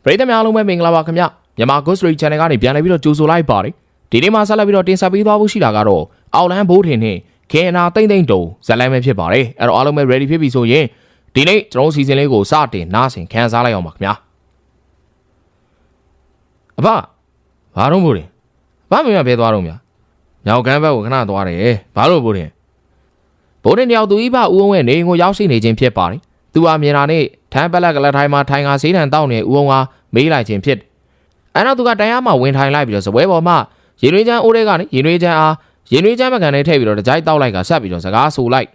ပရိသတ်များအားလုံးပဲမင်္ဂလာပါခင်ဗျမြန်မာ Ghost Story Channel ကနေပြန်လည်ပြီးတော့ကြိုဆိုလိုက်ပါတယ်ဒီနေ့မှာဆက်လက်ပြီးတော့တင်ဆက်ပေးသွားဖို့ရှိတာကတော့အောက်လန်းဘိုးထင်နဲ့ခေနာတိမ့်တိမ့်တုံဇက်လန်းပဲဖြစ်ပါတယ်အဲ့တော့အားလုံးပဲ ready ဖြစ်ပြီဆိုရင်ဒီနေ့ကျွန်တော်စီစဉ်လေးကိုစတင်နားဆင်ခန်းစားလိုက်အောင်ပါခင်ဗျအဖဘာတော့ဘိုးတင်ဘာမင်းမဖဲသွားတော့မြမြောက်ကမ်းဘက်ကိုခဏသွားတယ်ဘာလို့ဘိုးတင်တယောက်သူဤဖဦးအောင်ရဲ့နေကိုရောက်ရှိနေခြင်းဖြစ်ပါတယ်သူဟာမြင်တာနဲ့ထမ်းပလက်ကလထိုင်မှာထိုင်ငါဆေးတံတောက်နေဦးအောင်ကမေးလိုက်ခြင်းဖြစ်အဲ့တော့သူကတိုင်ရမှာဝင်ထိုင်လိုက်ပြီးတော့စပွဲပေါ်မှာရင်ရွေးချမ်းအိုးတွေကနေရင်ရွေးချမ်းအားရင်ရွေးချမ်းမကန်နဲ့ထည့်ပြီးတော့တကြိုက်တောက်လိုက်ကဆက်ပြီးတော့စကားဆိုလိုက်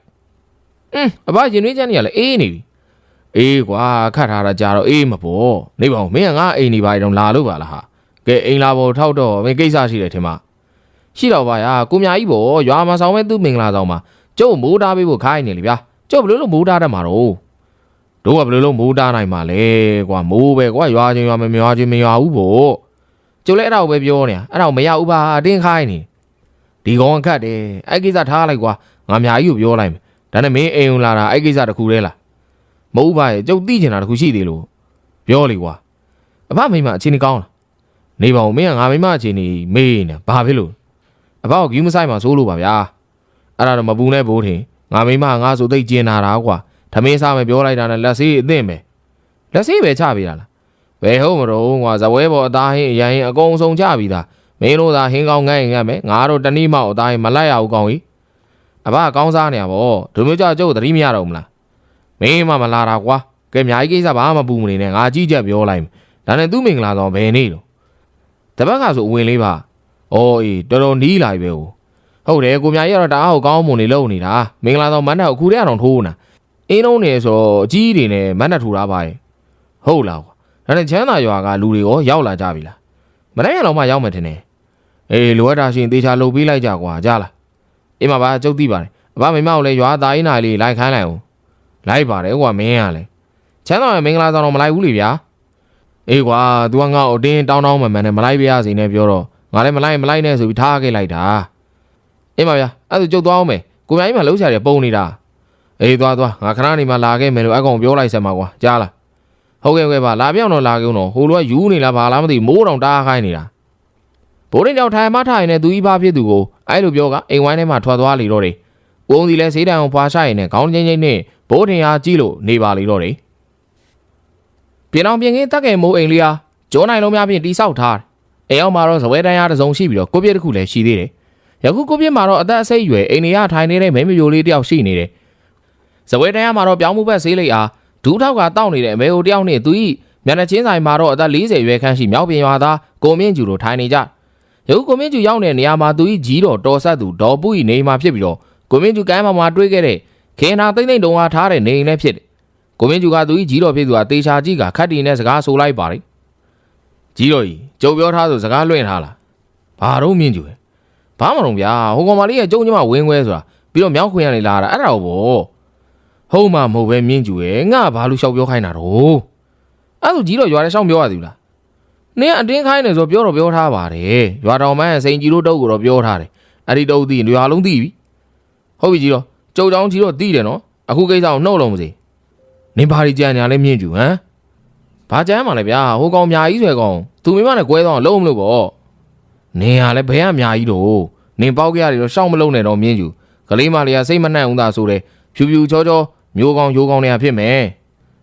အဘရင်ရွေးချမ်းနေရလဲအေးနေပြီအေးကွာခတ်ထားတာကြတော့အေးမပေါ်နေပါဦးမင်းကငါအိမ်နေပါတော့လာလို့ပါလားဟာကဲအိမ်လာပေါ်ထောက်တော့မင်းကိစ္စရှိတယ်ထင်မရှိတော့ပါရာကိုမြာကြီးပေါ်ရွာမှာဆောင်မဲ့သူ့မင်္ဂလာဆောင်မှာကျုပ်မိုးထားပေးဖို့ခိုင်းနေလေဗျာကျုပ်ဘယ်လိုမိုးထားတတ်မှာတော့တို့ကဘယ်လိုမိုးထားနိုင်မှာလဲကွာမိုးပဲကွာရွာချင်းရွာမရွာချင်းမရွာဘူးပေါ့ကျုပ်လည်းအဲ့ဒါကိုပဲပြောနေတာအဲ့ဒါကိုမရဘူးပါအတင်းခိုင်းနေဒီကောင်ခတ်တယ်အဲ့ကိစ္စထားလိုက်ကွာငါမြာကြီးကိုပြောလိုက်မယ်ဒါနဲ့မင်းအိမ်ုံလာတာအဲ့ကိစ္စတခုတည်းလားမဟုတ်ပါရဲ့ကျုပ်သိချင်တာတခုရှိသေးလို့ပြောလေကွာအဖမိမအချင်းကြီးကောင်းလားနေပါဦးမင်းကငါမိမအချင်းကြီးမေးနေဘာဖြစ်လို့အဖကိုဂူးမဆိုင်မှာစိုးလို့ပါဗျာအဲ့ဒါတော့မပူနဲ့ဘိုးထင်ငါမိမငါဆိုသိကျင်နာတာကွာထမင်းစားမယ်ပြောလိုက်တာနဲ့လက်စေးအသင့်ပဲလက်စေးပဲချပေးတာလားဘယ်ဟုတ်မတော့ကွာဇပွဲပေါ်အသားဟင်းအရင်အကုန်ဆုံးချပြီးသားမင်းတို့သာဟင်းကောင်းငတ်ရင်ငတ်မယ်ငါတို့တနည်းမောက်အသားဟင်းမလိုက်ရဘူးကောင်းကြီးအဘကောင်းစားနေရပါဘောဒုမျိုးကြောင့်ကျုပ်သတိမရတော့မလားမင်းမလာတာကွာကဲအများကြီးကိစ္စဘာမှမပူမနေနဲ့ငါကြည့်ချက်ပြောလိုက်မယ်ဒါနဲ့သူ့မင်္ဂလာဆောင်ဘယ်နေလို့တပတ်ကဆိုအဝင်လေးပါအော်အေးတော်တော်နီးလာပြီပဲဟုတ်တယ်ကိုမြကြီးကတော့တအားကိုကောင်းမွန်နေလို့နေတာမင်္ဂလာဆောင်မန်းတော့အခုတည်းကတော့ထိုးနေတာအင်းလုံးနေဆိုအကြီးတွေနဲ့မန်းနဲ့ထူတာပါရဲ့ဟုတ်လားကွာဒါနဲ့ချမ်းသာရွာကလူတွေရောရောက်လာကြပြီလားမနေ့ကတော့မှရောက်မယ်ထင်တယ်အေးလိုအပ်တာရှင်တေချာလှုပ်ပေးလိုက်ကြကွာကြားလားအေးမပါကျုပ်သိပါတယ်အဘမိမကိုလည်းရွာသားကြီးနိုင်လေးလိုက်ခိုင်းလိုက်အောင်လိုက်ပါတယ်ကွာမင်းကလည်းချမ်းသာရဲ့မင်္ဂလာဆောင်တော့မလိုက်ဘူးလေဗျာအေးကွာ तू ကငါ့ကိုအတင်းတောင်းမှန်နဲ့မလိုက်ပြရစီနဲ့ပြောတော့ငါလည်းမလိုက်နဲ့ဆိုပြီးထားခဲ့လိုက်တာအေးပါဗျာအဲ့ဒါကျုပ်သွားအောင်မယ်ကိုမြကြီးမှလှုပ်ရှားတယ်ပုံနေတာအေးသွားငါခဏနေမှလာခဲ့မယ်လို့အကောင်ပြောလိုက်စမ်းပါကွာကြားလားဟုတ်ကဲ့ပါလာပြောင်းတော့လာကြုံတော့ဟိုလိုကယူနေလားဘာလားမသိမိုးတောင်တားခိုင်းနေတာဘိုးရင်ကြောင့်ထိုင်မထိုင်နေသူကြီးဘာဖြစ်သူကိုအဲ့လိုပြောကအိမ်ဝိုင်းထဲမှာထွက်သွားလေတော့တယ်ကိုုံစီလဲဈေးတန်အောင်ဖွာရှာရင်နဲ့ခေါင်းချင်းချင်းနဲ့ဘိုးထင်အားကြည့်လို့နေပါလေတော့တယ်ပြင်အောင်ပြင်ခင်းတက်ငယ်မိုးအိမ်လေးဟာကျောနိုင်လုံးများဖြင့်တိဆောက်ထားတယ်အိမ်အောင်မှာတော့ဇပွဲတန်းရတစ်စုံရှိပြီးတော့ကိုပြည့်တစ်ခုလည်းရှိသေးတယ်ယခုကိုပြည့်မှာတော့အသက်အစိတ်ရွယ်အိမ်နေရထိုင်နေတဲ့မိန်းမပြိုလေးတယောက်ရှိနေတယ်ဇပွဲတန်းရမှာတော့ပြောင်းမှုဘက်ဆေးလိပ်အားဒူးထောက်ကတောက်နေတဲ့အမေဟိုတယောက်နဲ့သူဤမျက်နှာချင်းဆိုင်မှာတော့အသက်40ရွယ်ခန့်ရှိမြောက်ပြင်ရွာသားကိုမင်းကျူတို့ထိုင်နေကြယခုကိုမင်းကျူရောက်တဲ့နေရာမှာသူဤကြီးတော်ဆက်သူဒေါ်ပူဤနေမှာဖြစ်ပြီးတော့ကိုမင်းကျူကမ်းမှာတွေးခဲ့တဲ့ခေနာသိမ့်သိမ့်တုံအားထားတဲ့နေအိမ်လည်းဖြစ်တယ်ကိုမင်းကျူကသူဤကြီးတော်ဖြစ်သူဟာတေချာကြီးကခတ်တီနဲ့စကားဆိုလိုက်ပါတယ်ကြီးတော်ကြီးကျုပ်ပြောထားဆိုစကားလွှင့်ထားလားဘာတော့မင်းကျူဘာမှမလုပ်ဗျာဟိုကောင်မလေးကကျုံညမဝင်းခွဲဆိုတာပြီးတော့မြောက်ခွင်ကနေလာတာအဲ့ဒါတော့ဗောဟုတ်မှမဟုတ်ပဲမြင့်ကျူရဲ့ငါဘာလို့ရှောက်ပြောခိုင်းတာတော့အဲ့ဒါကြီးတော့ရွာထဲရှောက်ပြောရသေးလားနင်းအတင်းခိုင်းနေဆိုပြောတော့ပြောထားပါတယ်ရွာတော်မန်းစိန်ကြီးတို့တုတ်ကိုတော့ပြောထားတယ်အဲ့ဒီတုတ်သိရွာလုံးသိပြီဟုတ်ပြီကြီးတော့ကျုပ်တောင်းကြီးတော့သိတယ်နော်အခုကိစ္စကိုနှုတ်လုံးမစီနင်းဘာကြီးကြံနေရလဲမြင့်ကျူဟမ်ဘာကြမ်းမှလဲဗျာဟိုကောင်မြာကြီးဆွဲကောင်သူမိမနဲ့ကွဲတော့လုံးမလို့ပေါ့နင်းဟာလဲဘယ်ကမြာကြီးတော့နင်းပေါက်ကြရတယ်တော့ရှောက်မလုံးနဲ့တော့မြင့်ကျူကလေးမလေးကစိတ်မနှံ့အောင်သာဆိုတယ်ဖြူဖြူချောချောမျိုးကောင်းရိုးကောင်းတွေကဖြစ်မယ်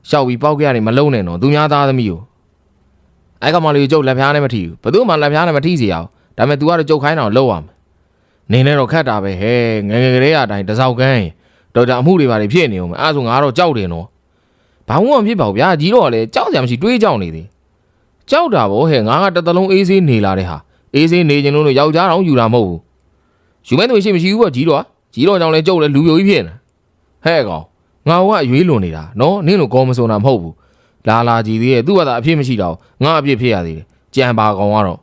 ရှောက်ပြီးပေါက်ကြရတယ်မလုံးနဲ့တော့သူများသားသမီးကိုအဲ့ကောင်မလေးကျုပ်လက်ဖျားနဲ့မထီဘူးဘယ်သူမှလက်ဖျားနဲ့မထီစီရအောင်ဒါပေမဲ့ तू ကတော့ကျုပ်ခိုင်းတော့လုံးရမယ်နင်းနဲ့တော့ခတ်တာပဲဟဲ့ငယ်ငယ်ကလေးအတိုင်းတစောက်ကန်းဒေါက်တာအမှုတွေပါဖြစ်နေအောင်အဲ့ဆိုငါတော့ကြောက်တယ်နော်ဘာမှမဖြစ်ပါဘူးဗျာကြီးတော့လည်းကြောက်ကြမရှိတွေးကြောက်နေသေးကြောက်တာဗောဟဲ့ငါကတသလုံးအေးဆေးနေလာတဲ့ဟာအေးဆေးနေခြင်းလို့ယောက်ျားတောင်ယူတာမဟုတ်ဘူးယူမဲ့သူရှိမရှိဘူးဗောကြီးတော့ကြောင့်လဲကျုပ်လဲလူပြိုကြီးဖြစ်နေဟဲ့ကောင်ငါကအရွေးလွန်နေတာနော်နင်းလို့ကောမစုံတာမဟုတ်ဘူးလာကြီးသေးရဲ့သူ့ဘာသာအဖြစ်မရှိတော့ငါအဖြစ်ဖြစ်ရသေးတယ်ကြံပါကောင်ကတော့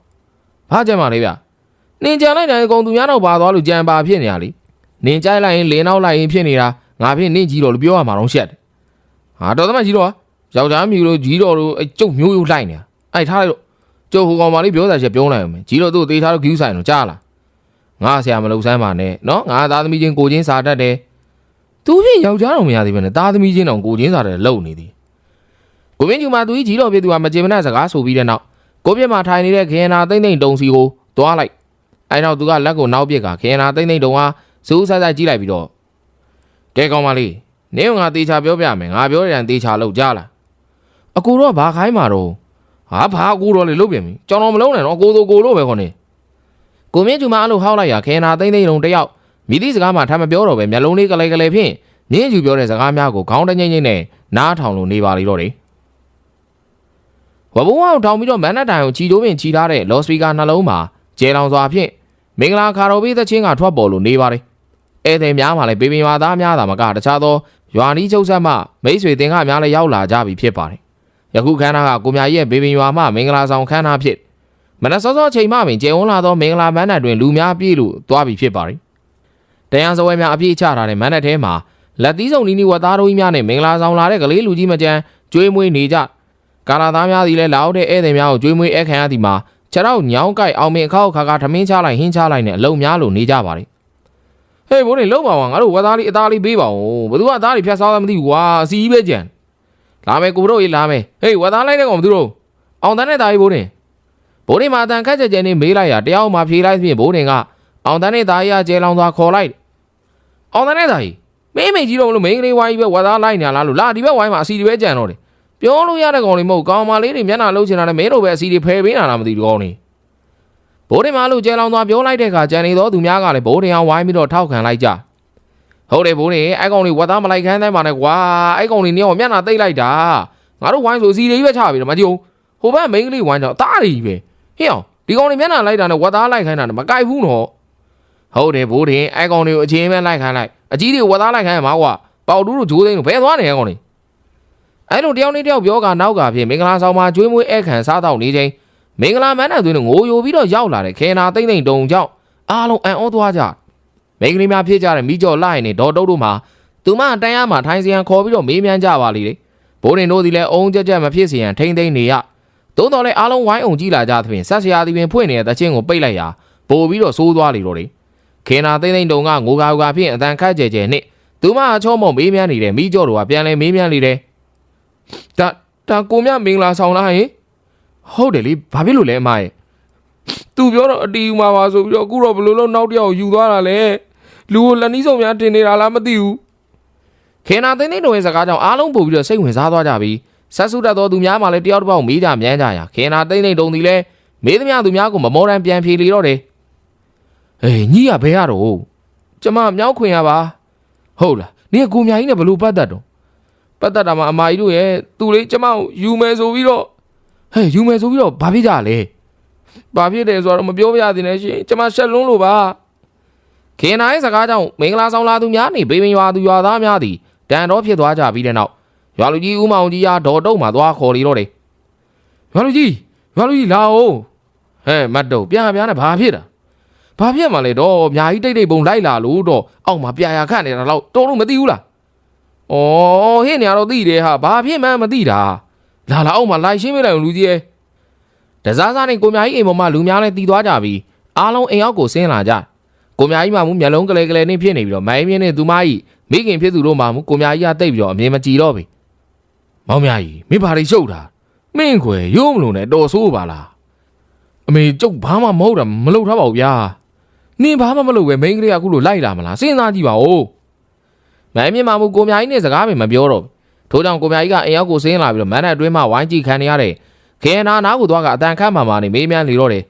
ဘာကြံပါလဲဗျနင်ကြံလိုက်တယ်ကောင်သူများတော့ပါသွားလို့ကြံပါဖြစ်နေရလေနင်ကြိုက်လိုက်ရင်လင်းနောက်လိုက်ရင်ဖြစ်နေတာငါဖြစ်နင့်ကြီးတော်လို့ပြောရမှာတော့ရှက်တယ်ဟာတော်သမကြီးတော့ယောက်ျားမြူလို့ကြီးတော်လို့ကျုပ်မျိုးရိုးလိုက်နေတာအဲ့ထားလိုက်တော့ကျုပ်ဟိုကောင်မလေးပြောတာချက်ပြောလိုက်အောင်မယ်ကြီးတော်သူ့သေးထားတော့ဂူးဆိုင်တော့ကြားလားငါဆရာမလုပ်စမ်းပါနဲ့နော်ငါသားသမီးချင်းကိုချင်းစာတတ်တယ်သူဖြင့်ယောက်ျားတော်မရသေးပဲနဲ့သားသမီးချင်းတောင်ကိုချင်းစာတယ်လုံနေသည် ကိုမင်းကျူမသူကြီးကြီးတော်ပြသူကမကြေမနက်စကားဆိုပြီးတဲ့နောက်ကိုပြစ်မှာထိုင်နေတဲ့ခေနာသိမ့်သိမ့်တုံစီကိုသွားလိုက်အဲနောက်သူကလက်ကိုနောက်ပစ်ကခေနာသိမ့်သိမ့်တုံဟာစူးဆိုင်ဆိုင်ကြည့်လိုက်ပြီးတော့ကဲကောင်းပါလေနင်းကငါတေချာပြောပြမယ်ငါပြောတဲ့တန်တေချာလို့ကြားလားအကူတော့ဘာခိုင်းမှာတော့ဟာဘာအကူတော့လေလုတ်ပြန်ပြီကြောင်တော်မလုံးနဲ့တော့အကူဆိုကိုလို့ပဲခေါနေကိုမင်းကျူမအဲ့လိုဟောက်လိုက်ရခေနာသိမ့်သိမ့်တုံတယောက်မိသည့်စကားမှထမ်းမပြောတော့ပဲမျက်လုံးလေးကလေးကလေးဖြင့်မြင်းကျူပြောတဲ့စကားများကိုခေါင်းတငိမ့်ငိမ့်နဲ့နားထောင်လို့နေပါလေတော့တယ်ဝဘုံအောင်ထောင်ပြီးတော့မန်နက်တိုင်ကိုချီတိုးပင်ချီထားတဲ့လော်စပီကာနှလုံးမှာကျဲလောင်စွာဖြင့်မင်္ဂလာခါတော်ပေးသချင်းကထွက်ပေါ်လို့နေပါတယ်ဧည့်သည်များမှလည်းပေပင်ရွာသားများသာမကတခြားသောရွာနီးချုပ်ဆက်မှမိတ်ဆွေတင်ခများလည်းရောက်လာကြပြီဖြစ်ပါတယ်ယခုခန်းသားကကိုမြာကြီးရဲ့ပေပင်ရွာမှမင်္ဂလာဆောင်ခန်းသားဖြစ်မနက်စောစောချိန်မှပင်ကျဲဝန်းလာသောမင်္ဂလာမန်းနက်တွင်လူများပြေးလို့သွားပြီဖြစ်ပါတယ်တရားစပွဲများအပြည့်ချထားတဲ့မန်းနက်ထဲမှာလက်သီးစုံနီးနီးဝတ်သားတို့ကြီးများနဲ့မင်္ဂလာဆောင်လာတဲ့ကလေးလူကြီးမကျန်းကျွေးမွေးနေကြကာလာသားများသည်လည်းလာအောင်တဲ့ဧည့်သည်များကိုကျွေးမွေးအခမ်းအသည့်မှာခြေထောက်ညောင်းကိုက်အောင်မင်အခါခါခါထမင်းချလိုက်ဟင်းချလိုက်နဲ့အလုံးများလို့နေကြပါလေဟေးဘိုးနေလုံးပါဝါငါတို့ဝတ်သားလေးအသားလေးပေးပါဦးဘသူကအသားလေးဖြတ်စားသားမသိဘူးကွာအစီကြီးပဲကြံလာမယ်ကိုတို့ရေးလာမယ်ဟေးဝတ်သားလိုက်တဲ့ကောင်ဘသူတို့အောင်တန်းနဲ့သားကြီးဘိုးနေမှာအတန်ခက်ကြဲကြဲနေမေးလိုက်ရတရားမှဖြေလိုက်ပြင်ဘိုးနေကအောင်တန်းနဲ့သားကြီးကကျဲလောင်သွားခေါ်လိုက်အောင်တန်းနဲ့သားကြီးမေးကြီးတော့လို့မိန်းကလေးဝိုင်းပဲဝတ်သားလိုက်နေလားလို့လာဒီဘက်ဝိုင်းမှာအစီတွေပဲကြံတော့တယ်ပြောလို့ရတဲ့ကောင်တွေမဟုတ်ကောင်မလေးတွေမျက်နှာလှုပ်ချင်တာနဲ့မင်းတို့ပဲအစီတွေဖယ်ပေးနေတာမသိဘူးကောင်တွေဘိုးတင်မလို့ကျဲလောင်သွားပြောလိုက်တဲ့အခါကြံနေသောသူများကလည်းဘိုးတင်အောင်ဝိုင်းပြီးတော့ထောက်ခံလိုက်ကြဟုတ်တယ်ဘိုးတင်အဲ့ကောင်တွေဝတ်သားမလိုက်ခန်းတိုင်းမှာနဲ့ကွာအဲ့ကောင်တွေနေအောင်မျက်နှာသိပ်လိုက်တာငါတို့ဝိုင်းဆိုအစီတွေပဲချပြီးတော့မကြည့်ဘူးဟိုဘက်မိန်းကလေးဝိုင်းတော့အသားတွေပဲဟင်းအောင်ဒီကောင်တွေမျက်နှာလိုက်တာနဲ့ဝတ်သားလိုက်ခိုင်းတာနဲ့မကြိုက်ဘူးနော်ဟုတ်တယ်ဘိုးတင်အဲ့ကောင်တွေကိုအချင်းပဲလိုက်ခိုင်းလိုက်အကြီးတွေဝတ်သားလိုက်ခိုင်းမှာကွာပေါတူးတို့ဂျိုးသိန်းတို့ဘယ်သွားနေရကောင်တွေအဲ့လိုတယောက်နဲ့တယောက်ပြောကနောက်ကဖြစ်မင်္ဂလာဆောင်မှာကျွေးမွေးဧည့်ခံစားတော့နေချိန်မင်္ဂလာမန်းတဲ့သွင်းငိုယိုပြီးတော့ရောက်လာတဲ့ခေနာသိမ့်သိမ့်တုံကြောင့်အားလုံးအံ့ဩသွားကြမိန်းကလေးများဖြစ်ကြတဲ့မိကျော်လိုက်နေဒေါ်တုတ်တို့မှာသူမတန်ရမှာထိုင်စီရန်ခေါ်ပြီးတော့မေးမြန်းကြပါလိမ့်တယ်ဘိုးရင်တို့ဒီလည်းအုံကြက်ကြက်မဖြစ်စီရန်ထိမ့်သိမ့်နေရသို့တော်လည်းအားလုံးဝိုင်းအောင်ကြည့်လာကြသဖြင့်ဆက်စရာသည်ပင်ဖွင့်နေတဲ့တချင်းကိုပိတ်လိုက်ရာပို့ပြီးတော့စိုးသွားလေတော့တယ်ခေနာသိမ့်သိမ့်တုံကငိုကာဖြင့်အတန်ခတ်ကြဲကြဲနဲ့သူမအချောမောမေးမြန်းနေတဲ့မိကျော်တို့ကပြန်လဲမေးမြန်းလေတယ်ဒါကိုမြမင်္ဂလာဆောင်လားဟင်ဟုတ်တယ်လေဘာဖြစ်လို့လဲအမရဲ့သူပြောတော့အတီးမှာပါဆိုပြီးတော့အခုတော့ဘလို့လို့နောက်တယောက်ယူသွားတာလေလူကိုလက်နီးစုံများတင်နေတာလားမသိဘူးခေနာသိန်းသိန်းတို့ရဲ့စကားကြောင့်အားလုံးပို့ပြီးတော့စိတ်ဝင်စားသွားကြပြီဆက်စုတတ်သောသူများမှလည်းတယောက်တစ်ပေါက်မေးကြမြန်းကြရခေနာသိန်းသိန်းတုံဒီလဲမေးသမျှသူများကိုမမောတမ်းပြန်ဖြေလေတော့တယ်ဟေးညီကဘယ်ရတော့ကျမမြောက်ခွင်ရပါဟုတ်လားနင်ကကိုမြကြီးနဲ့ဘလို့ပတ်သက်တော့ပတ်သက်တာမှအမကြီးတို့ရဲ့သူလေးကျမကိုယူမယ်ဆိုပြီးတော့ဟဲ့ယူမယ်ဆိုပြီးတော့ဘာဖြစ်ကြလဲဘာဖြစ်တယ်ဆိုတော့မပြောပြရသေးနဲ့ရှင်ကျမရှက်လွန်းလို့ပါခေနာရဲ့စကားကြောင့်မင်္ဂလာဆောင်လာသူများနေဘေးပင်ရွာသူရွာသားများသည်တန်တော်ဖြစ်သွားကြပြီးတဲ့နောက်ရွာလူကြီးဦးမောင်ကြီးကဒေါ်တုတ်မှာသွားခေါ်လေတော့တယ်ရွာလူကြီးလာအောင်ဟဲ့မတ်တုတ်ပြန်နဲ့ဘာဖြစ်တာဘာဖြစ်မှလဲတော့အများကြီးတိတ်ပုံလိုက်လာလို့တော့အောက်မှာပြရာခန့်နေတာတော့တော်လို့မသိဘူးလားဩဟင်းနေရတော့သိတယ်ဟာဘာဖြစ်မှန်းမသိတာလာအောက်မှာလိုက်ရှင်းပေးလိုက်လူကြီးရဲ့တစားစားနဲ့ကိုမြကြီးအိမ်ပေါ်မှာလူများလည်းတီးသွားကြပြီးအားလုံးအိမ်အောက်ကိုဆင်းလာကြကိုမြကြီးမှမူမျက်လုံးကလေးကလေးနဲ့ဖြစ်နေပြီးတော့မိုင်းပြင်းနဲ့သူမကြီးမိခင်ဖြစ်သူတို့မှမူကိုမြကြီးကတိတ်ပြီးတော့အမြင်မကြည်တော့ပြီမောင်မြကြီးမိဘာတွေရှုပ်တာမင်းခွေရိုးမလို့နဲ့တော်ဆိုးပါလားအမေကျုပ်ဘာမှမဟုတ်တာမလုပ်ထားပါဘူးဗျာနင်ဘာမှမလုပ်ပဲမိန်းကလေးကအခုလိုလိုက်လာမလားစဉ်းစားကြည့်ပါဦးမိုင်းမြင်မှမူကိုမြကြီးနဲ့စကားပဲမပြောတော့ထို့ကြောင့်ကိုမြကြီးကအိမ်အောက်ကိုဆင်းလာပြီးတော့မန်းနဲ့အတွင်းမှာဝိုင်းကြည့်ခံနေရတဲ့ခေနာနာကိုသွားကအတန်ခတ်မှနေမေးမြန်းလေတော့တယ်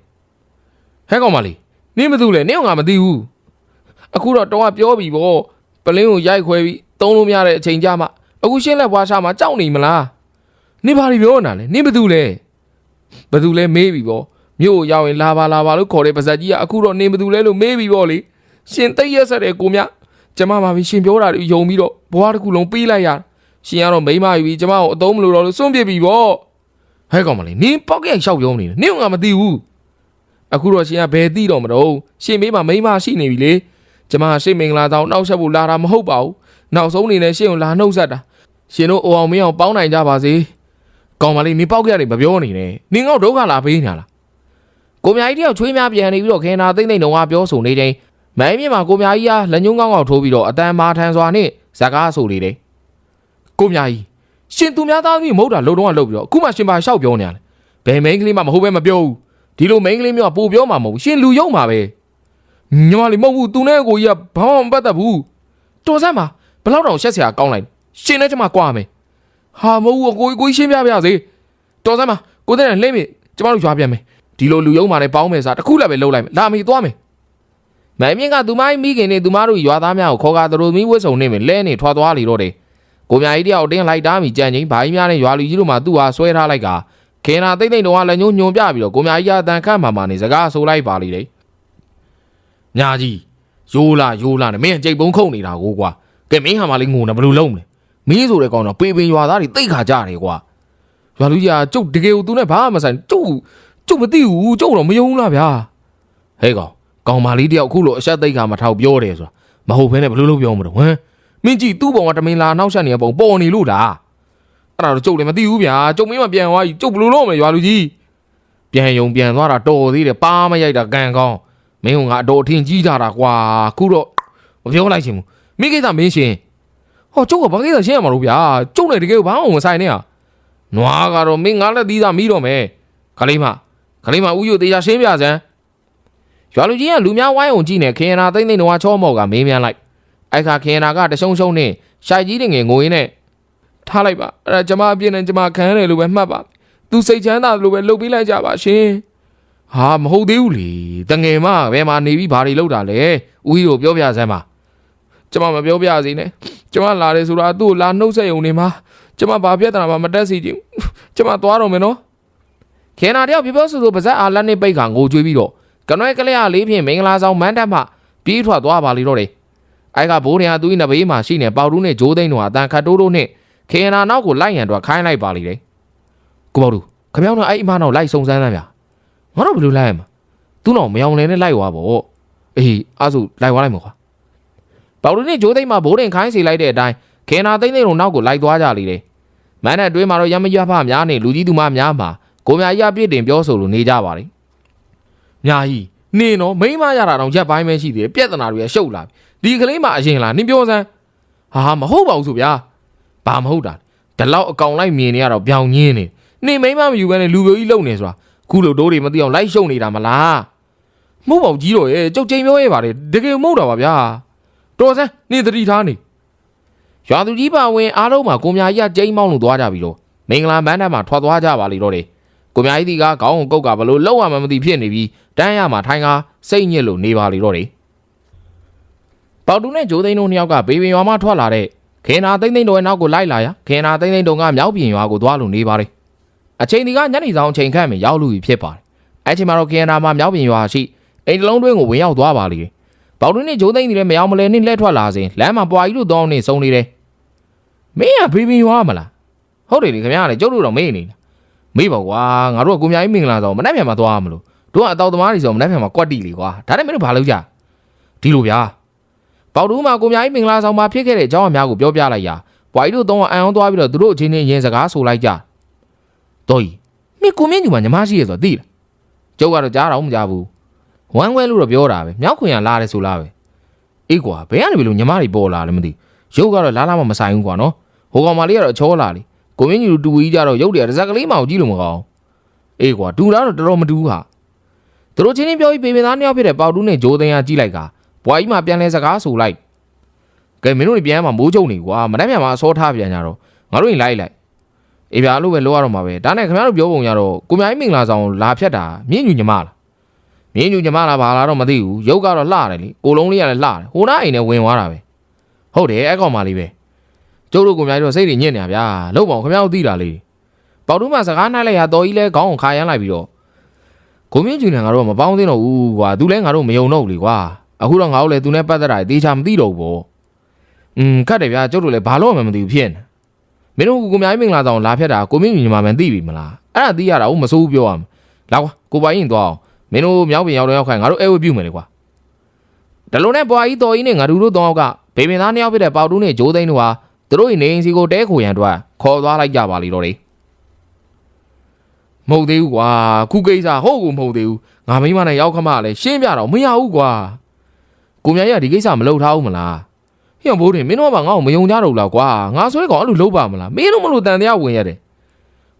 ဟဲ့ကောင်မလေးနင်းမသိဘူးလေနင်းကငါမသိဘူးအခုတော့တောကပြောပြီဗောပလင်းကိုရိုက်ခွဲပြီးသုံးလို့မရတဲ့အချိန်ကြမှာအခုရှင်းလက်ဘွားရှာမှာကြောက်နေမလားနင်ဘာတွေပြောနေတာလဲနင်ဘသူလဲမေးပြီဗောမြို့ရောက်ရင်လာပါလို့ခေါ်တဲ့ပါဇက်ကြီးကအခုတော့နင်ဘသူလဲလို့မေးပြီဗောလေရှင်သိရက်ဆက်တဲ့ကိုမြကျမပါပြီရှင်ပြောတာတွေယုံပြီးတော့ဘွားတစ်ခုလုံးပေးလိုက်ရရှင်ကတော့မိမယူပြီးကျမကိုအသုံးမလို့တော့လို့စွန့်ပစ်ပြီဗောဟဲ့ကောင်မလေးနင်းပေါက်ရိုက်လျှောက်ပြောနေတယ်နင်းကမသိဘူးအခုတော့ရှင်ကဘယ်သိတော့မတော့ရှင်မေးမှမိမရှိနေပြီလေကျမရှေ့မင်္ဂလာတောင်နောက်ဆက်ဖို့လာတာမဟုတ်ပါဘူးနောက်ဆုံးအနေနဲ့ရှင်ကိုလာနှုတ်ဆက်တာရှင်တို့အိုအောင်မင်းအောင်ပေါင်းနိုင်ကြပါစေကောင်မလေးနင်းပေါက်ရတယ်မပြောနေနဲ့နင်းကဒုက္ခလာပေးနေတာလားကိုမြကြီးတယောက်ချွေးများပြန်နေပြီးတော့ခင်နာသိမ့်သိမ့်တော့ပြောဆိုနေချိန်မိုင်းမြင့်မှာကိုမြကြီးကလက်ညှိုးကောင်းကောင်းထိုးပြီးတော့အတန်မာထန်စွာနဲ့ဇကားဆိုလေတယ်ကိုမြကြီး ရှင်သူများသားသမီးမဟုတ်တာလုံတော့ကလုပ်ပြီးတော့အခုမှရှင်ပါလျှောက်ပြောနေရတယ်ဘယ်မိန်းကလေးမှမဟုတ်ပဲမပြောဘူးဒီလိုမိန်းကလေးမျိုးကပို့ပြောမှာမဟုတ်ရှင်လူယုံမှာပဲညီမလေးမဟုတ်ဘူးသူနဲ့ကိုကြီးကဘာမှမပတ်သက်ဘူးတော်စမ်းပါဘလောက်တောင်ရှက်စရာကောင်းလိုက်ရှင်နဲ့ကျမကွာမယ်ဟာမဟုတ်ဘူးကိုကြီးရှင်းပြပါစေတော်စမ်းပါကိုတဲ့လှိမ့်ပြီကျမတို့ရွာပြန်မယ်ဒီလိုလူယုံမှာလည်းပေါင်းမယ်စားတခုလည်းပဲလှုပ်လိုက်မယ်လာမီသွားမယ်မိုင်မြင့်ကသူမမိခင်နဲ့သူမတို့ရွာသားများကိုခေါ်ကာသူတို့မိဝတ်စုံနေမယ်လဲနေထွာသွားလေတော့တယ်ကိုမြကြီးတယောက်တင်းလိုက်တားမိကြံချင်းဘာကြီးများနဲ့ရွာလူကြီးတို့မှသူ့ဟာဆွဲထားလိုက်ကခင်နာတိတ်တိတ်တော့လည်းညွန်ပြပြီးတော့ကိုမြကြီးကအတန်ခတ်မှနေစကားဆိုလိုက်ပါလိမ့်တယ်ညာကြီးရိုးလာနဲ့မင်းကြိတ်ပုံးခုန်နေတာကိုကွာကဲမင်းဟာမလေးငုံနေဘယ်လိုလုပ်မလဲမင်းဆိုတဲ့ကောင်တော့ပေပင်ရွာသားတွေတိတ်ခါကြတယ်ကွာရွာလူကြီးကကျုပ်တကယ်ကိုသူနဲ့ဘာမှမဆိုင်ကျုပ်မသိဘူးကျုပ်တော့မယုံလားဗျာဟဲ့ကောင်မလေးတယောက်အခုလိုအဆက်သိတ်ခါမထောက်ပြောတယ်ဆိုတာမဟုတ်ဘဲနဲ့ဘယ်လိုလုပ်ပြောမလို့ဟမ်မင်းကြည့်သူ့ဘောင်ကတမင်လာနောက်ဆက်နေတဲ့ပုံပေါ်နေလို့လားအဲ့ဒါတော့ကျုပ်လည်းမသိဘူးဗျာကျုပ်မင်းမပြန်သွားကြီးကျုပ်ဘယ်လိုလုပ်မလဲရွာလူကြီးပြန်သွားတာတော်သေးတယ်ပါမရိုက်တာကန်ကောင်းမင်းကအတော်အထင်ကြီးကြတာကွာခုတော့မပြောလိုက်ချင်ဘူးမိကိစ္စမင်းရှင်ဟောကျုပ်ကဘာကိစ္စရှင်းရမှာလို့ဗျာကျုပ်နဲ့တကယ်ဘာမှမဆိုင်နဲ့ဟာနွားကတော့မင်းငါလက်သီးသားမိတော့မယ်ခလေးမဥယျာဉ်သေးချာရှင်းပြစမ်းရွာလူကြီးကလူများဝိုင်းအောင်ကြည့်နေခင်နာသိမ့်တော့ချောမော့ကမေးမြန်းလိုက်အဲ့ခါခင်နာကတရှုံနဲ့ရှိုက်ကြီးတွေငယ်ငိုရင်းနဲ့ထားလိုက်ပါအဲ့ဒါကျမအပြင်းနဲ့ကျမခံရတယ်လို့ပဲမှတ်ပါသူစိတ်ချမ်းသာလို့ပဲလှုပ်ပေးလိုက်ကြပါရှင်ဟာမဟုတ်သေးဘူးလေတငယ်မဘယ်မှာနေပြီးဘာတွေလုပ်တာလဲဦးကြီးတို့ပြောပြစမ်းပါကျမမပြောပြစေနဲ့ကျမလာတယ်ဆိုတာသူ့ကိုလာနှုတ်ဆက်ုံနေမှာကျမဘာပြဿနာမှမတက်စီချင်ကျမသွားတော့မယ်နော်ခင်နာတယောက်ပြောဆိုပါဇက်အားလက်နဲ့ပိတ်ခါငိုကြွေးပြီးတော့ကနွဲကလေးအားလေးဖြင့်မင်္ဂလာဆောင်မန်းတက်မှပြေးထွက်သွားပါလေတော့တယ်အိုက်ကဘိုးရင်ဟာသူ့နဘေးမှာရှိနေပေါတူးနဲ့ဂျိုးသိန်းတို့ဟာအတန်ခတ်တိုးတို့နဲ့ခင်နာနောက်ကိုလိုက်ရန်တော့ခိုင်းလိုက်ပါလေတယ်ကိုပေါတူခမောင်းတို့အဲ့အမနောက်လိုက်စုံစမ်းသမ်းဗျာငါတို့ဘယ်လိုလိုက်ရမှာသူ့နောက်မယောင်လဲနဲ့လိုက်သွားပေါ့အေးအားစုလိုက်သွားလိုက်မှာကွာပေါတူးနဲ့ဂျိုးသိန်းမှာဘိုးရင်ခိုင်းစီလိုက်တဲ့အတိုင်းခင်နာသိန်းတို့နောက်ကိုလိုက်သွားကြလေတယ်မန်းနဲ့တွင်းမှာတော့ရမရဖများနဲ့လူကြီးသူမများမှာကိုမြကြီးအပြစ်တင်ပြောဆိုလို့နေကြပါလေညာကြီးနေနော်မိမရတာတော့ရက်ပိုင်းပဲရှိသေးတယ်ပြဿနာတွေရှုပ်လာပြီဒီကလေးမှအရင်လားနင်ပြောစမ်းဟာမဟုတ်ပါဘူးဆိုဗျာဘာမဟုတ်တာဒီလောက်အကောင်လိုက်မြင်နေရတော့ပြောင်ညင်းနေမိမမယူဘဲနဲ့လူပြိုကြီးလုံနေဆိုတာခုလိုတိုးတွေမသိအောင်လိုက်ရှုပ်နေတာမလားမဟုတ်ပါဘူးကြီးတော့ရဲ့ကျုပ်ချိန်ပြောရဲပါတယ်တကယ်မဟုတ်တာပါဗျာတော်စမ်းနေသတိထားနေရွာသူကြီးပါဝင်အားလုံးမှာကိုမြကြီးကကျိန်းမောင်းလို့သွားကြပြီတော့မင်္ဂလာမန်းတန်းမှာထွက်သွားကြပါလေတော့တယ်ကိုမြကြီးဒီကခေါင်းကိုကုတ်ကဘလို့လောက်ရမှမသိဖြစ်နေပြီးတန်းရမှာထိုင်းကားစိတ်ညစ်လို့နေပါလေတော့တယ်ပေါတူနဲ့ဂျိုးသိန်းတို့နှစ်ယောက်ကဘေးပင်ရွာမှထွက်လာတဲ့ခင်နာသိန်းတို့ရဲ့နောက်ကိုလိုက်လာရခင်နာသိန်းတို့ကမြောက်ပြင်ရွာကိုသွားလို့နေပါလေအချိန်ဒီကညနေဆောင်အချိန်ခန့်မှရောက်လို့ဖြစ်ပါတယ်အဲ့ချိန်မှာတော့ခင်နာမှာမြောက်ပြင်ရွာရှိအိမ်တလုံးတွင်းကိုဝင်ရောက်သွားပါလေပေါတူနဲ့ဂျိုးသိန်းတွေလည်းမရောက်မလဲနဲ့လှည့်ထွက်လာစဉ်လမ်းမှာပွားကြီးတို့တောင်းနေဆုံးနေတယ်မင်းကဘေးပင်ရွာမလားဟုတ်တယ်လေခင်ဗျားလည်းကျုပ်တို့တော့မေ့နေလားမေ့ပါကွာငါတို့ကကိုမြကြီးမင်္ဂလာဆောင်မနှက်ပြန်မှာသွားမလို့တို့ကအတောက်သမားတွေဆိုမနှက်ပြန်မှာကွက်တီလေကွာဒါနဲ့မင်းတို့ဘာလုပ်ကြဒီလိုဗျာပေါတူမှာကိုမြကြီးမင်္ဂလာဆောင်မှာဖြစ်ခဲ့တဲ့အကြောင်းအများကိုပြောပြလိုက်ရာပွားကြီးတို့တောင်းအံအောင်သွားပြီးတော့သူတို့အချင်းချင်းရင်စကားဆိုလိုက်ကြတော်ကြီးမင်းကိုမြင့်ညီမညီမရှိရဆိုသိလားကျုပ်ကတော့ကြားတော့မကြားဘူးဝမ်းခွဲလို့တော့ပြောတာပဲမြောက်ခွင်ရလာတယ်ဆိုလားပဲအေးကွာဘယ်ကနေဘယ်လိုညီမတွေပေါ်လာလဲမသိရုပ်ကတော့လားမဆိုင်ဘူးကွာနော်ဟိုကောင်မလေးကတော့ချောလာလေကိုမင်းကြီးတို့တူကြီးကြတော့ရုပ်တွေကတစ်စက်ကလေးမှကိုကြည့်လို့မကောင်းအေးကွာတူတာတော့တော်တော်မတူဟာသူတို့ချင်းချင်းပြောပြီးပေပင်သားနှစ်ယောက်ဖြစ်တဲ့ပေါတူးနဲ့ဂျိုးသိန်းကကြည့်လိုက်ကဘွားကြီးမှပြန်လဲစကားဆိုလိုက်ကဲမင်းတို့ပြန်မှမိုးချုပ်နေကွာမနှက်ပြန်မှအစောထားပြန်ကြတော့ငါတို့ရင်လိုက်အေးဗျာလို့ပဲလိုရတော့မှာပဲဒါနဲ့ခင်ဗျားတို့ပြောပုံရတော့ကိုမြကြီးမင်္ဂလာဆောင်လာဖြတ်တာမြင့်ညူညီမလားမြင့်ညူညီမလားဘာလားတော့မသိဘူးရုပ်ကတော့လှတယ်လေကိုလုံးလေးကလည်းလှတယ်ဟိုနားအိမ်နဲ့ဝင်သွားတာပဲဟုတ်တယ်အဲ့ကောင်မလေးပဲကျုပ်တို့ကိုမြကြီးတို့စိတ်တွေညစ်နေတာဗျာလောက်ပေါင်ခင်ဗျားတို့သိတာလေးပေါတူးမှစကားနှိုက်လိုက်ရတော်ကြီးလဲခေါင်းကိုခါရမ်းလိုက်ပြီးတော့ကိုမြင့်ကျူနဲ့ငါတို့ကမပေါင်းသင်းတော့ဘူးကွာသူလဲငါတို့မယုံတော့ဘူးလေကွာအခုတော့ငါတို့လည်းသူနဲ့ပတ်သက်တာတေချာမသိတော့ဘူးပေါ့ခတ်တယ်ဗျာကျုပ်တို့လည်းဘာလို့မှမသိဘူးဖြစ်နေမင်းတို့ကိုမြကြီးမင်္ဂလာဆောင်လာဖြတ်တာကိုမြင့်ညီမမှန်သိပြီမလားအဲ့ဒါသိရတာဦးမစိုးဘူးပြောရမယ်လာကွာကိုပိုင်ရင်သွားအောင်မင်းတို့မြောက်ပြင်ရောက်တော့ရောက်ခိုင်ငါတို့အဲဝပြုမယ်လေကွာဒါလိုနဲ့ပွားကြီးတော်ကြီးနဲ့ငါတို့၃ယောက်ကဘေပင်သား၂ယောက်ဖြစ်တဲ့ပေါတူးနဲ့ဂျိုးသိန်းတို့ဟာသူတို့နေအိမ်စီကိုတဲခိုရန်အတွက်ခေါ်သွားလိုက်ကြပါလေတော့လေမဟုတ်သေးဘူးကွာခုကိစ္စဟုတ်ကိုမဟုတ်သေးဘူးငါမိမနဲ့ရောက်ခမလည်းရှင်းပြတော့မရဘူးကွာကိုမြကြီးကဒီကိစ္စမလုပ်ထားဘူးမလားဟ ဟင်ဘိုးတင်မင်းတို့ကငါ့ကိုမယုံကြတော့လားကွာငါဆွဲကောင်အဲ့လိုလုပ်ပါမလားမင်းတို့မလို့တန်တရားဝင်ရတယ်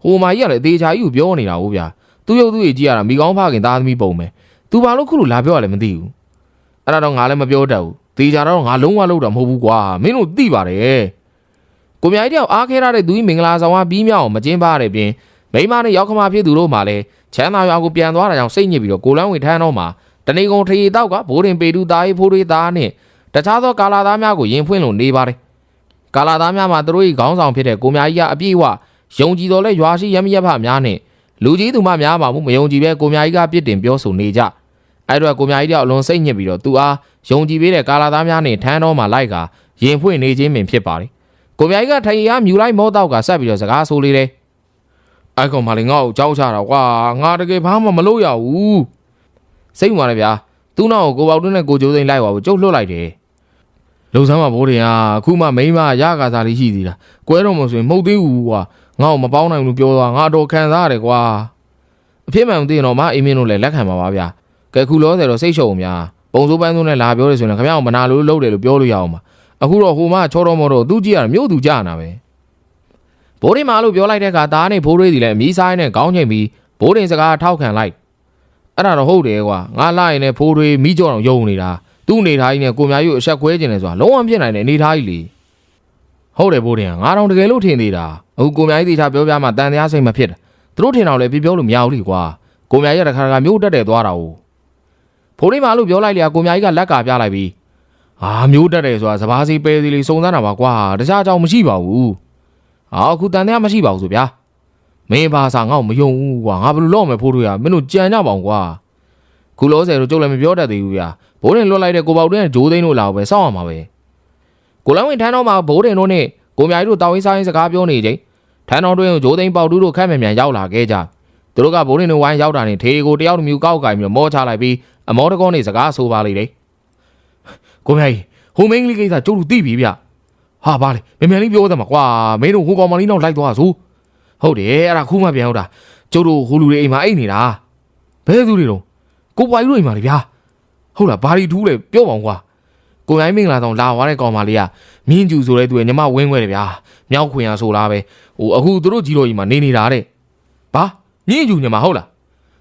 ဟိုမာကြီးကလည်းအသေးချာကြီးကိုပြောနေတာဟုတ်ဗျာသူ့ရုပ်သူ့ကြီးကြည့်ရတာမိကောင်းဖခင်သားသမီးပုံပဲသူဘာလို့ခုလိုလာပြောရလဲမသိဘူးအဲ့ဒါတော့ငါလည်းမပြောတတ်ဘူးသေချာတော့ငါလုံးဝလုပ်တာမဟုတ်ဘူးကွာမင်းတို့သိပါတယ်ကိုမြိုင်တယောက်အားခဲရတဲ့သူကြီးမင်္ဂလာဆောင်ကပြီးမြောက်အောင်မကျင်းပရတဲ့ပြင်မိမနဲ့ရောက်ခမဖြစ်သူတို့မှလည်းချမ်းသာရွာကိုပြန်သွားတာကြောင့်စိတ်ညစ်ပြီးတော့ကိုလန်းဝင်ထမ်းတော့မှာတနေကုန်ထရီတောက်ကဘိုးတင်ပေတူသားရေးဖိုးတွေသားနဲ့တခြားသောကာလာသားများကိုရင်ဖွင့်လို့နေပါတယ်ကာလာသားများမှာသူတို့၏ခေါင်းဆောင်ဖြစ်တဲ့ကိုမြိုင်ကြီးကအပြည့်အဝယုံကြည်တော်လဲရွာရှိရမရဖများနဲ့လူကြီးသူမများပါမှုမယုံကြည်ပဲကိုမြိုင်ကြီးကပြစ်တင်ပြောဆိုနေကြအဲ့တော့ကိုမြိုင်ကြီးတယောက်အလွန်စိတ်ညစ်ပြီးတော့သူအားယုံကြည်ပေးတဲ့ကာလာသားများနဲ့ထမ်းတော်မှာလိုက်ကရင်ဖွင့်နေခြင်းပင်ဖြစ်ပါတယ်ကိုမြိုင်ကြီးကထရီအားမြူလိုက်မောတော့ကဆက်ပြီးတော့စကားဆိုလေတယ်အဲ့ကောင်မလေးငါ့ကိုကြောက်ချတာကွာငါတကယ်ဘာမှမလုပ်ရဘူးစိတ်ဝင်ပါတယ်ဗျာသူ့နောက်ကိုပေါတွင်းနဲ့ကိုကျိုးသိန်းလိုက်ပါဘူးကျုပ်လွတ်လိုက်တယ်လုံဆန်းမဘိုးတင်ကအခုမှမိမရကာစားလေးရှိသေးတာကွဲတော့မဆိုရင်မဟုတ်သေးဘူးကွာငါ့ကိုမပေါင်းနိုင်ဘူးပြောသွားငါတော့ခံစားရတယ်ကွာအဖြစ်မှန်မသိရင်တော့မအေးမင်းတို့လည်းလက်ခံပါပါဗျာကဲခုလောဆယ်တော့စိတ်ရှုံများပုံစိုးပန်းစိုးနဲ့လာပြောရဆိုရင်ခင်ဗျားမနာလို့လုပ်တယ်လို့ပြောလို့ရအောင်ပါအခုတော့ဟိုမှချောတော်မော်တော့သူကြည့်ရတာမြို့သူကြနာပဲဘိုးတင်မလို့ပြောလိုက်တဲ့အခါသားနဲ့ဖိုးတွေးစီလည်းအမီးဆိုင်နဲ့ခေါင်းချိန်ပြီးဘိုးတင်စကားထောက်ခံလိုက်အဲ့ဒါတော့ဟုတ်တယ်ကွာငါလာရင်လည်းဖိုးတွေးမိကြောတော့ယုံနေတာသူ့နေသားကြီးနဲ့ကိုမြားယူအဆက်ခွဲကျင်နေဆိုတာလုံးဝဖြစ်နိုင်တဲ့နေသားကြီးလေဟုတ်တယ်ဘိုးတင်ကငါတော့တကယ်လို့ထင်သေးတာအခုကိုမြားကြီးတေချာပြောပြမှတန်တရားစိတ်မဖြစ်တာသူတို့ထင်တော့လေပြောလို့မရဘူးလေကွာကိုမြားကြီးကတခါတခါမျိုးတက်တယ်သွားတာဟုတ်ဖိုးတင်မလို့ပြောလိုက်လေကိုမြားကြီးကလက်ကပြလိုက်ပြီးမျိုးတက်တယ်ဆိုတာစဘာစီပဲစီလေးစုံစမ်းတာပါကွာတခြားအကြောင်းမရှိပါဘူးအခုတန်တရားမရှိပါဘူးဆိုဗျာမင်းဘာသာငါ့ကိုမယုံဘူးကွာငါဘယ်လိုလုပ်မလဲဖိုးတို့ရမင်းတို့ကြံကြပါအောင်ကွာခုလောဆယ်တို့ကျုပ်လည်းမပြောတတ်သေးဘူးဗျာဘိုးတင်လွတ်လိုက်တဲ့ကိုပေါတွင်းနဲ့ဂျိုးသိန်းတို့လာပဲစောင့်ရမှာပဲကိုလန်းဝင်ထမ်းတော်မှာဘိုးတင်တို့နဲ့ကိုမြိုင်တို့တောင်းရင်းစားရင်းစကားပြောနေချိန်ထမ်းတော်တွင်းကိုဂျိုးသိန်းပေါတူးတို့ခက်မြန်မြန်ရောက်လာခဲ့ကြသူတို့ကဘိုးတင်တို့ဝိုင်းရောက်တာနဲ့ထေကိုတယောက်တစ်မျိုးကောက်ကင်ပြီးမောချလိုက်ပြီးအမောတကောနဲ့စကားဆိုပါလိမ့်တယ်ကိုမြိုင်ဟိုမင်းကလေးကိစ္စကျုပ်တို့သိပြီဗျဟာပါလေမြန်မြန်လေးပြောသမှာကွာမင်းတို့ဟိုကောင်မလေးနောက်လိုက်သွားဆိုဟုတ်တယ်အဲ့ဒါခုမှပြန်ဟုတ်တာကျုပ်တို့ဟိုလူတွေအိမ်မှာအိတ်နေတာဘယ်သူတွေတော့ကိုပွားကြီးတို့အိမ်မှာလေဗျာဟုတ်လားဘာလီထူးလဲပြောပါအောင်ကွာကိုရိုင်းမင်္ဂလာဆောင်လာသွားတဲ့ကောင်မလေးကမြင်းကျူဆိုတဲ့သူရဲ့ညီမဝင်းခွဲတယ်ဗျာမြောက်ခွင်ရဆိုလားပဲအခုသူတို့ကြီးတော်ကြီးမှာနေနေတာတဲ့ဘာမြင်းကျူညီမဟုတ်လာ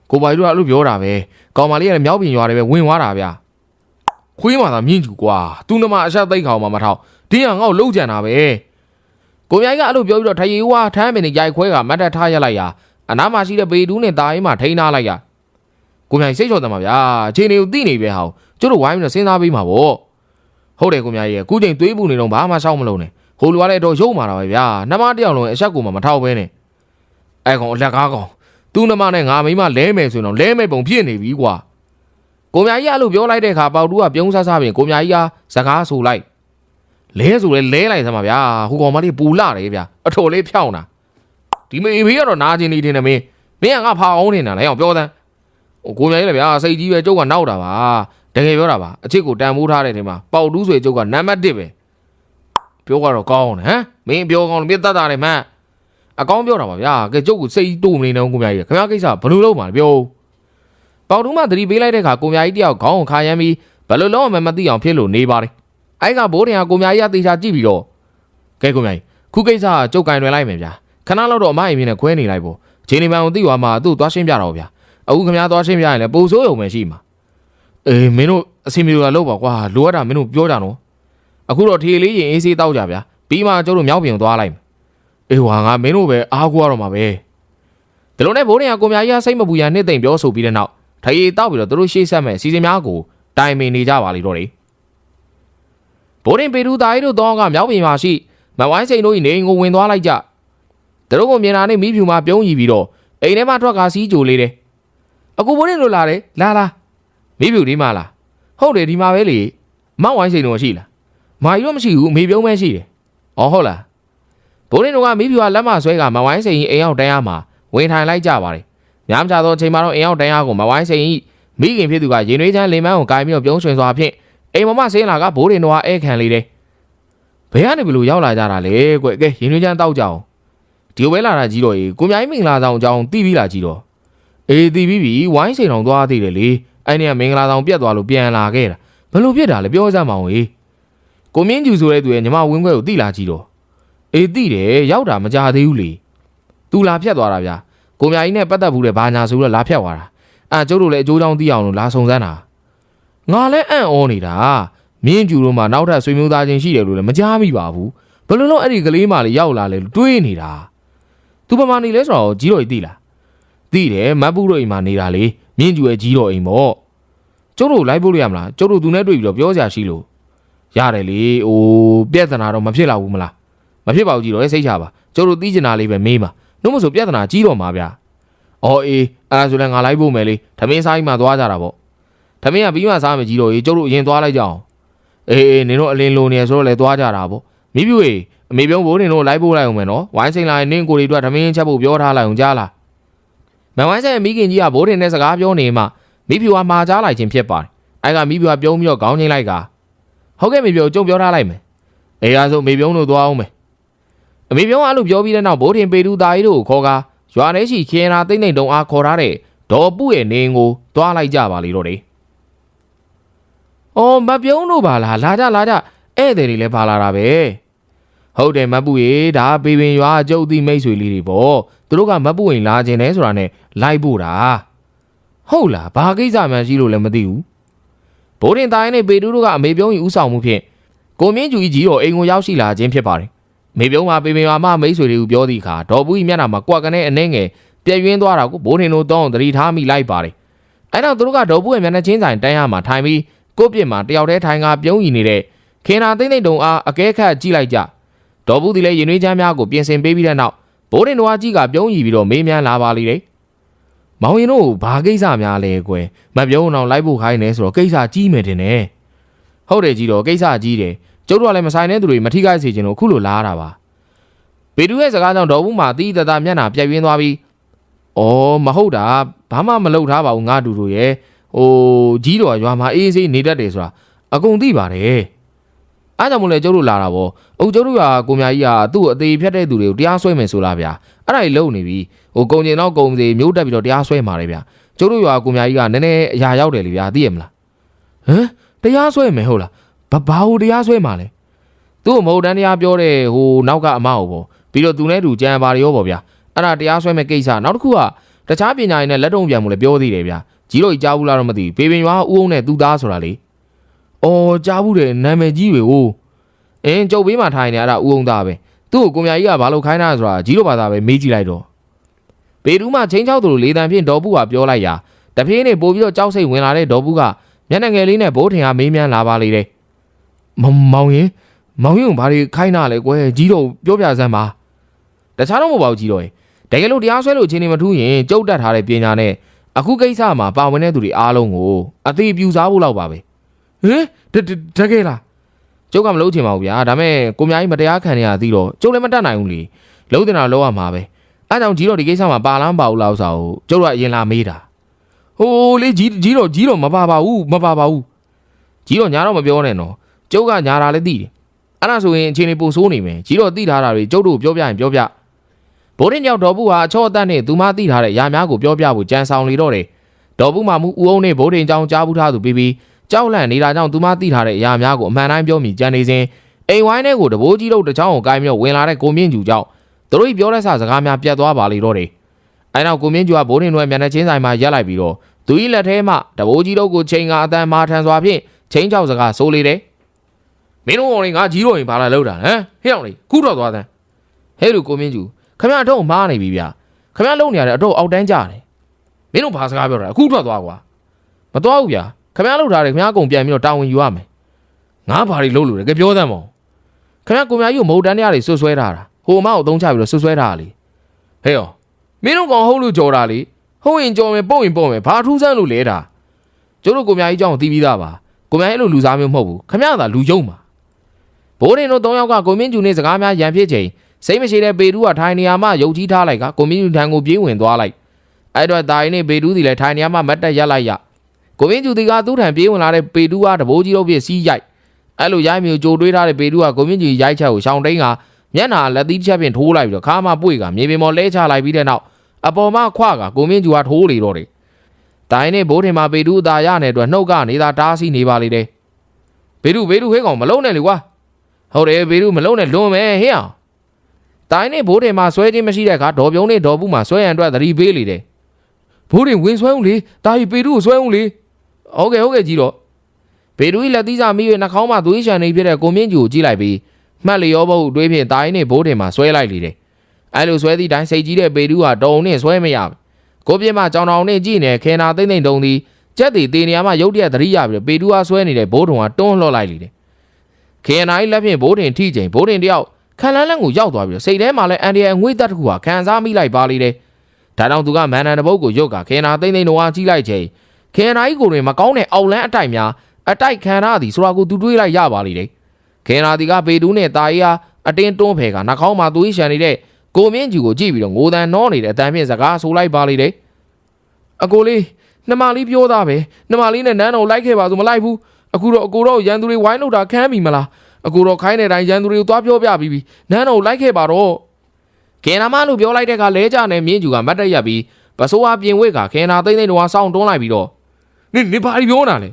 းကိုပွားကြီးတို့ကအဲ့လိုပြောတာပဲကောင်မလေးကလည်းမြောက်ပြင်ရွာတယ်ပဲဝင်သွားတာဗျာခွေးမှသာမြင်းကျူကွာသူ့နမအဆက်သိက်ခေါင်မှမထောက်ဒီကငါ့ကိုလှုပ်ကြံတာပဲကိုမြိုင်ကအဲ့လိုပြောပြီးတော့ထရီဝါထမ်းပင်နဲ့ရိုက်ခွဲကမတ်တက်ထားရလိုက်ရအနားမှာရှိတဲ့ပေတူးနဲ့တာရင်မှာထိန်းထားလိုက်ရကိုမြိုင်စိတ်ချော်တယ်မှာဗျာအချိန်တွေကိုသိနေပဲဟောကျတို့ဝိုင်းပြီးတော့စဉ်းစားပြီးမှာပေါ့ဟုတ်တယ်ကိုမြိုင်ရဲ့အခုချိန်သွေးပူနေတော့ဘာမှရှောက်မလုံးနဲ့ဟိုလူကလည်းတော့ရုပ်မာတာပဲဗျာနှမတယောက်လုံးအဆက်ကိုမှမထောက်ပဲနဲ့အဲ့ကောင်အလက်ကားကောင်သူ့နှမနဲ့ငါမိမလဲမယ်ဆိုတော့လဲမယ်ပုံဖြစ်နေပြီကွာကိုမြိုင်ကြီးအဲ့လိုပြောလိုက်တဲ့အခါပေါတူးကပြုံးဆဆပြင်ကိုမြိုင်ကြီးကစကားဆိုလိုက်လဲဆိုလဲလဲလိုက်စမ်းပါဗျာဟိုကောင်မလေးပူလာတယ်ဗျာအထော်လေးဖြောင်းတာဒီမေဘေးကတော့နာကျင်နေတယ်မင်းကငါဖာအောင်နေတာလဲအောင်ပြောသမ်းကိုမြိုင်ကြီးလေဗျာစိတ်ကြီးပဲကျုပ်ကနောက်တာပါတကယ်ပြောတာပါအချစ်ကိုတန်ဖိုးထားတဲ့ထဲမှာပေါတူးဆွေကျုပ်ကနံပါတ်1ပဲပြောကတော့ကောင်းတယ်ဟမ်မင်းပြောကောင်းလို့ပြတ်တတ်တာလေမှန်အကောင်းပြောတာပါဗျာကဲကျုပ်ကိုစိတ်တိုးမနေတော့ကိုမြိုင်ကြီးခင်ဗျားကိစ္စဘယ်လိုလုပ်မှာလဲပြောပေါတူးမှသတိပေးလိုက်တဲ့အခါကိုမြိုင်ကြီးတယောက်ခေါင်းကိုခါရမ်းပြီးဘယ်လိုလုပ်မှမသိအောင်ဖြစ်လို့နေပါတယ်အဲ့ကဘိုးတင်ကကိုမြိုင်ကြီးကတေချာကြည့်ပြီးတော့ကဲကိုမြိုင်ခုကိစ္စကကျုပ်ကင်တွင်လိုက်မယ်ဗျာခဏလောက်တော့အမအိမ်မင်းနဲ့ခွဲနေလိုက်ပေါ့ဂျင်းနေမန်ကိုသိသွားမှသူ့သွားရှင်းပြတော့ဗျာအခုခင်ဗျားသွားရှင်းပြရင်လည်းပူဆိုးရုံပဲရှိမှာအေးမင်းတို့အစီအမီကလောက်ပါကွာလိုအပ်တာမင်းတို့ပြောကြတော့အခုတော့ထေလေးရင်အေးဆေးတောက်ကြဗျာပြီးမှကျုပ်တို့မြောက်ပြင်သွားလိုက်မယ်အေးဟွာငါမင်းတို့ပဲအားကိုးရတော့မှာပဲဒီလိုနဲ့ဘိုးတင်ကကိုမြိုင်ကြီးစိတ်မပူရနှစ်သိမ့်ပြောဆိုပြီးတဲ့နောက်ထရီတောက်ပြီးတော့သူတို့ရှေ့ဆက်မဲ့စီစဉ်များကိုတိုင်ပင်နေကြပါလိမ့်တော့လေဘိုးတင်ပေတူသားရီတို့တော့ကမြောက်ပြင်မှာရှိမဝိုင်းစိန်တို့၏နေအိမ်ကိုဝင်သွားလိုက်ကြသူတို့ကိုမြင်လာနေမိဖြူမှာပြုံးရီပြီးတော့အိမ်ထဲမှာထွက်ကစီးကြိုလေးတယ်အခုဘိုးတင်တို့လာတယ်လာမိဖြူဒီမှာလားဟုတ်တယ်ဒီမှာပဲလေမောက်ဝိုင်းစိန်တို့ရှိလားမာကြီးတော့မရှိဘူးမေပြုံးမဲရှိတယ်ဩဟုတ်လားဘိုးတင်တို့ကမိဖြူကလက်မဆွဲကမဝိုင်းစိန်၏အိမ်ရောက်တန်းရမှာဝင်ထိုင်လိုက်ကြပါတယ်များမကြသောအချိန်မှာတော့အိမ်ရောက်တန်းရကိုမဝိုင်းစိန်၏မိခင်ဖြစ်သူကရင်သွေးချမ်းလင်မန်းကိုကိုင်ပြီးတော့ပြုံးရွှင်စွာဖြင့်အိမ်မမဆင်းလာကဘိုးတင်တို့ကဧခံလေးတယ်ဘယ်ကနေဘလို့ရောက်လာကြတာလဲကွကဲရင်သွေးချမ်းတောက်ကြအောင်ဒီလိုပဲလာတာကြီးတော့ရေကိုမြိုင်မင်္ဂလာဆောင်အကြောင်းသိပြီးလာကြီးတော့အေးသိပြီးပြီဝိုင်းစိန်တော်သွားသေးတယ်လေအဲ့ဒီကမင်္ဂလာဆောင်ပြတ်သွားလို့ပြန်လာခဲ့တာဘလို့ဖြစ်တာလဲပြောစမ်းမအောင်ဟေး ကိုမင်းကျူဆိုတဲ့သူရဲ့ညီမဝင်းခွဲကိုတိလာကြည့်တော့အေးတိတယ်ရောက်တာမကြသေးဘူးလေသူလာဖြတ်သွားတာဗျာကိုမြာကြီးနဲ့ပတ်သက်ဘူးတဲ့ဘာညာဆိုတော့လာဖြတ်သွားတာကျုပ်တို့လည်းအကျိုးကြောင့်သိအောင်လို့လာစုံစမ်းတာငါလည်းအံ့ဩနေတာမင်းကျူတို့မှနောက်ထပ်ဆွေမျိုးသားချင်းရှိတယ်လို့လည်းမကြားမိပါဘူးဘယ်လိုလုပ်အဲ့ဒီကလေးမလေးရောက်လာလဲလို့တွေးနေတာသူပမာနေလဲဆိုတော့ကြီးတော်ကြီးသိလားသိတယ်မတ်ပူတို့အိမ်မှာနေတာလေမင်းကျူရဲ့ကြီးတော်အိမ်ပေါ့ကျုပ်တို့လိုက်ဖို့လို့ရမလားကျုပ်တို့သူနဲ့တွေ့ပြီးတော့ပြောစရာရှိလို့ရတယ်လေပြဿနာတော့မဖြစ်တော့ဘူးမလားမဖြစ်ပါဘူးကြီးတော်ရဲ့စိတ်ချပါကျုပ်တို့သိချင်တာလေးပဲမေးပါနှုတ်မဆိုပြဿနာကြီးတော့မှာဗျာအော်အေးအဲ့ဒါဆိုလည်းငါလိုက်ဖို့မယ်လေထမင်းစားကြီးမှသွားကြတာပေါ့ထမင်းကပြီးမှစားမယ်ကြီးတော်ကြီးကျုပ်တို့အရင်သွားလိုက်ကြအောင်အေးနင်တို့အလင်းလိုနေဆိုတော့လည်းသွားကြတာပေါ့မိပြွေအမေပြုံးဘိုးနင်တို့လိုက်ဖို့လိုက်အောင်မယ်နော်ဝိုင်းစိန်လာရင်နင်းကိုတွေအတွက်ထမင်းချက်ဖို့ပြောထားလိုက်အောင်ကြားလားမန်ဝိုင်းဆိုင်မိခင်ကြီးကဘိုးတင်နဲ့စကားပြောနေမှမိဖြူကမှာကြားလိုက်ခြင်းဖြစ်ပါတယ်အဲ့ကမိဖြူကပြုံးပြီးတော့ခေါင်းချင်းလိုက်ကဟုတ်ကဲ့မိဖြူကျုပ်ပြောထားလိုက်မယ်အေးအားဆိုမေပြုံးတို့သွားအောင်မယ်အမေပြုံးကအဲ့လိုပြောပြီးတဲ့နောက်ဘိုးတင်ပေတူသားကြီးတို့ကိုခေါ်ကာရွာထဲရှိခင်ရာတိတ်နေတုံအားခေါ်ထားတဲ့ဒေါ်ပုရဲ့နေကိုသွားလိုက်ကြပါလေတော့တယ်အော်မပြုံးတို့ပါလားလာကြဧည့်သည်တွေလည်းပါလာတာပဲဟုတ်တယ်မတ်ပူရေဒါပေပင်ရွာကျုပ်သိမိတ်ဆွေလေးတွေပေါ့သူတို့ကမတ်ပူဝင်လာခြင်းလဲဆိုတာနဲ့လိုက်ဖို့တာဟုတ်လားဘာကိစ္စမှန်းရှိလို့လည်းမသိဘူးဘိုးတင်သားရင်နဲ့ပေတူးတို့ကအမေပြုံးကြီးဥဆောင်မှုဖြင့်ကိုမင်းကျူကြီးတော်အိမ်ကိုရောက်ရှိလာခြင်းဖြစ်ပါတယ်မေပြုံးမှာပေပင်ရွာမှမိတ်ဆွေတွေကိုပြောသည့်အခါဒေါ်ပူကြီးမျက်နှာမှာကွက်ကနေအနှဲငယ်ပြည့်ရင်းသွားတာကိုဘိုးတင်တို့တောင်းသတိထားမိလိုက်ပါတယ်အဲ့တော့သူတို့ကဒေါ်ပူရဲ့မျက်နှာချင်းဆိုင်တန်းရမှာထိုင်ပြီးကိုပြစ်မှာတယောက်တည်းထိုင်ကပြုံးရည်နေတဲ့ခင်နာသိမ့်သိမ့်တုံအားအကဲခတ်ကြည့်လိုက်ကြဒေါ်ဘူးဒီလည်းရင်နှွေးချမ်းများကိုပြင်ဆင်ပေးပြီးတဲ့နောက်ဘိုးတင်တော်ကြီးကပြုံးရည်ပြီးတော့မေးမြန်းလာပါလိမ့်တယ်။မောင်ရင်တို့ဘာကိစ္စများလဲကွယ်မပြုံးအောင်လိုက်ဖို့ခိုင်းနေဆိုတော့ကိစ္စကြီးမယ်တင်တယ်။ဟုတ်တယ်ကြီးတော့ကိစ္စကြီးတယ်ကျုပ်တို့ကလည်းမဆိုင်တဲ့သူတွေမထိခိုက်စေချင်လို့အခုလိုလာတာပါ။ပေတူရဲ့စကားကြောင့်ဒေါ်ဘူးမှာတီးတသားမျက်နှာပြက်ရင်းသွားပြီးအော်မဟုတ်တာဘာမှမလုပ်ထားပါဘူးငါတူတို့ရဲ့ကြီးတော်ရွာမှာအေးအေးနေတတ်တယ်ဆိုတာအကုန်သိပါတယ်အားကြောင့်မို့လဲကျုပ်တို့လာတာပေါ့ကျုပ်တို့ကကိုမြကြီးကသူ့ကိုအသေးဖြတ်တဲ့သူတွေကိုတရားစွဲမယ်ဆိုလားဗျာအဲ့ဒါကြီးလုံနေပြီကုံကျင်တော့ကုံစီမျိုးတက်ပြီးတော့တရားစွဲမှာလေဗျာကျုပ်တို့ရွာကိုမြကြီးကနည်းနည်းအရာရောက်တယ်လေဗျာသိရမလားဟမ်တရားစွဲမယ်ဟုတ်လားဘာလို့တရားစွဲမှာလဲသူ့ကိုမဟုတ်တန်းတရားပြောတဲ့နောက်ကအမဟုတ်ပေါ့ပြီးတော့သူနဲ့တူကြံပါရောပေါ့ဗျာအဲ့ဒါတရားစွဲမဲ့ကိစ္စနောက်တစ်ခုကတခြားပညာရေးနဲ့လက်တုံပြန်မှုလည်းပြောသေးတယ်ဗျာကြီးတို့ကြားဘူးလားတော့မသိဘူးပေပင်ရွာဦးအောင်နဲ့သူ့သားဆိုတာလေကြားဘူးတယ်နာမည်ကြီးတွေကျုပ်ဘေးမှာထိုင်နေအဲ့ဒါဦးအောင်သားပဲသူ့ကိုကိုမြကြီးကဘာလို့ခိုင်းတာဆိုတာကြီးတို့ဘာသာပဲမေးကြည့်လိုက်တော့ပေတူးမှချင်းချောက်သူလိုလေတံဖြင့်ဒေါ်ဘူးကပြောလိုက်ရာတဖြည်းနဲ့ပို့ပြီးတော့ကြောက်စိတ်ဝင်လာတဲ့ဒေါ်ဘူးကမျက်နှာငယ်လေးနဲ့ဘိုးထင်အားမေးမြန်းလာပါလေတဲ့မောင်ရင်ဘာတွေခိုင်းတာလဲကွယ်ကြီးတို့ပြောပြစမ်းပါတခြားတော့မဟုတ်ပါဘူးကြီးတို့တကယ်လို့တရားစွဲလို့ချင်းနေမထူးရင်ကျုပ်တက်ထားတဲ့ပညာနဲ့အခုကိစ္စမှာပါဝင်တဲ့သူတွေအားလုံးကိုအသေးပြူစားဖို့လောက်ပါပဲဟင်တကယ်လားကျုပ်ကမလုပ်ချင်ပါဘူးဗျာဒါမဲ့ကိုမြကြီးမတရားခံနေရသေးတော့ကျုပ်လည်းမတတ်နိုင်ဘူးလေလုံးတင်တာလုံးရမှာပဲအဲကြောင့်ကြီးတော့ဒီကိစ္စမှာပါလားမပါဘူးလားဆိုတော့ကျုပ်ကအရင်လာမေးတာလေကြီးတော့မပါပါဘူးကြီးတော့ညာတော့မပြောနဲ့နော်ကျုပ်ကညာတာလည်းသိတယ်အဲ့ဒါဆိုရင်အချိန်လေးပိုဆိုးနေမယ်ကြီးတော့သိထားတာတွေကျုပ်တို့ပြောပြရင်ပြောပြဘိုးရင်ကြောက်ဒေါ်ဘူးဟာအချော့အတတ်နဲ့သူမသိထားတဲ့ရာများကိုပြောပြဖို့ကြံဆောင်လေတော့တယ်ဒေါ်ဘူးမှမူဦးအောင်နဲ့ဘိုးရင်ကြောင်ကြားဘူးထားသူပြီးကြောက်လန့်နေတာကြောင့်သူမသိထားတဲ့အရာများကိုအမှန်တိုင်းပြောမိကြံနေစဉ်အိမ်ဝိုင်းထဲကိုတဘိုးကြီးတို့တချောင်းကိုကိုင်းပြီးဝင်လာတဲ့ကိုမြင့်ကျူကြောင့်သူတို့ပြောတဲ့စကားများပြတ်သွားပါလေတော့တယ်အဲနောက်ကိုမြင့်ကျူကဘိုးရင်တို့ရဲ့မျက်နှာချင်းဆိုင်မှာရက်လိုက်ပြီးတော့သူ၏လက်ထဲမှတဘိုးကြီးတို့ကိုချိန်ကအတန်မာထန်စွာဖြင့်ချင်းချောက်စကားဆိုလေတယ်မင်းတို့ကောင်လေးငါကြီးတော်ရင်ဘာလာလောက်တာဟမ်ဟဲ့အောင်လေးခုတော့သွားတဲ့ဟဲ့လူကိုမြင့်ကျူခမရအတော့မားနေပြီဗျာခမရလုံနေရတဲ့အတော့အောက်တန်းကြတယ်မင်းတို့ဘာစကားပြောတာအခုထွက်သွားကွာမသွားဘူးဗျာခမရလောက်ထားတယ်ခမရကုန်ပြန်ပြီးတော့တာဝန်ယူရမယ်ငါဘာတွေလုပ်လို့လဲကြပြောသမ်းမောင်ခမရကိုမြကြီးကိုမဟုတ်တန်းတရားတွေဆွဆွဲထားတာဟိုအမကိုသုံးချပြီးတော့ဆွဆွဲထားတာလေဟဲ့ရောမင်းတို့ကောင်ဟုတ်လို့ကြော်တာလေဟုတ်ရင်ကြော်မယ်ပုတ်ရင်ပုတ်မယ်ဘာထူးဆန်းလို့လဲတာကျတို့ကိုမြကြီးเจ้าကိုသိပြီးသားပါကိုမြကြီးအဲ့လိုလူစားမျိုးမဟုတ်ဘူးခမရသာလူယုံပါဘိုးရင်တို့၃ယောက်ကကိုမင်းကျူနဲ့စကားများရန်ဖြစ်ချိန်စိတ်မရှိတဲ့ပေတူးကထိုင်နေရာမှာယုတ်ကြီးထားလိုက်ကကိုမင်းကျူထံကိုပြေးဝင်သွားလိုက်အဲ့တော့တာရင်နဲ့ပေတူးစီလည်းထိုင်နေရာမှာမတ်တက်ရက်လိုက်ရကိုမင်းကျူတီကသူ့ထံပြေးဝင်လာတဲ့ပေတူးကတဘိုးကြီးတို့ပြည့်စီးရိုက်အဲ့လိုရိုက်မျိုးကြိုတွေးထားတဲ့ပေတူးကကိုမင်းကျူရိုက်ချက်ကိုရှောင်းတိန်ကမျက်နှာလက်သီးတစ်ချက်ဖြင့်ထိုးလိုက်ပြီးတော့ခါမှပွေကမြေပြင်ပေါ်လဲချလိုက်ပြီးတဲ့နောက်အပေါ်မှာခွကကိုမင်းကျူကထိုးလေတော့တယ်တာရင်နဲ့ဘိုးထင်မှာပေတူးအသာရတဲ့အတွက်နှုတ်ကနေသာတားဆီးနေပါလေတယ်ဘေတူဟေးကောင်မလုံးနဲ့လေကွာ ဟုတ်တယ်ဘေလူမလုံးနဲ့လွန်မယ်ဟေ့အောင်တိုင်းနဲ့ဘိုးတင်မှာဆွဲခြင်းမရှိတဲ့အခါဒေါ်ပြုံးနဲ့ဒေါ်ဘူးမှာဆွဲရန်အတွက်သတိပေးလေတယ်ဘိုးတင်ဝင်ဆွဲဦးလေတာကြီးပေတူကိုဆွဲဦးလေဟုတ်ကဲ့ကြီးတော့ပေတူကြီးလက်သီးစာမိ၍နှာခေါင်းမှာသွေးရှံနေပြတဲ့ကိုမြင့်ကျူကိုကြည့်လိုက်ပြီးမှတ်လျောဘုတ်တွေးဖြင့်တိုင်းနဲ့ဘိုးတင်မှာဆွဲလိုက်လေတယ်အဲ့လိုဆွဲသည့်တိုင်းစိတ်ကြီးတဲ့ပေတူကတုံနဲ့ဆွဲမရဘူးကိုပြင်းမကြောင်တောင်နဲ့ကြည့်နေခဲနာသိမ့်တုံသည်ကြက်တီတေနေရာမှာရုတ်တရက်သတိရပြီးပေတူအားဆွဲနေတဲ့ဘိုးတုံကတွန်းလှော့လိုက်လေတယ်ခဲနာကြီးလက်ဖြင့်ဘိုးတင်ထိချိန်ဘိုးတင်တယောက်ခံလန်းလန်းကိုရောက်သွားပြီးစိတ်ထဲမှာလည်းအန်ဒီယန်ငွေ့သက်တစ်ခုဟာခံစားမိလိုက်ပါလေတယ်ဒါကြောင့်သူကမန်နန်တပုတ်ကိုရုတ်ကခဲနာသိမ့်တော့အားကြီးလိုက်ချိန်ခဲနာကြီးကိုတွင်မကောင်းတဲ့အောက်လန်းအတိုက်များအတိုက်ခံရသည်ဆိုတာကိုသူတွေးလိုက်ရပါလေတယ်ခဲနာဒီကပေတူးနဲ့တာရီဟာအတင်းတွန်းဖယ်ကနှာခေါင်းမှာသွေးရှံနေတဲ့ကိုမြင့်ကျူကိုကြည့်ပြီးတော့ငိုတန်နှောနေတဲ့အတန်ဖြင့်စကားဆိုလိုက်ပါလေတယ်အကိုလေးနှမလေးပြောသားပဲနှမလေးနဲ့နန်းတော်လိုက်ခဲ့ပါဆိုမလိုက်ဘူးအခုတော့အကိုတော့ရန်သူတွေဝိုင်းလို့တာခမ်းပြီမလားအကိုတော့ခိုင်းတဲ့တိုင်းရန်သူတွေကိုသွားပြောပြပြီးပြီနန်းတော်လိုက်ခဲ့ပါတော့ခဲနာမလို့ပြောလိုက်တဲ့ကလဲကြနဲ့မြင့်ကျူကမတ်တက်ရပြီးပစိုးအားပြင်ဝဲကခဲနာသိမ့်တော့ဆောင်းတွန်းလိုက်ပြီးတော့နေဘာပြောတာလဲ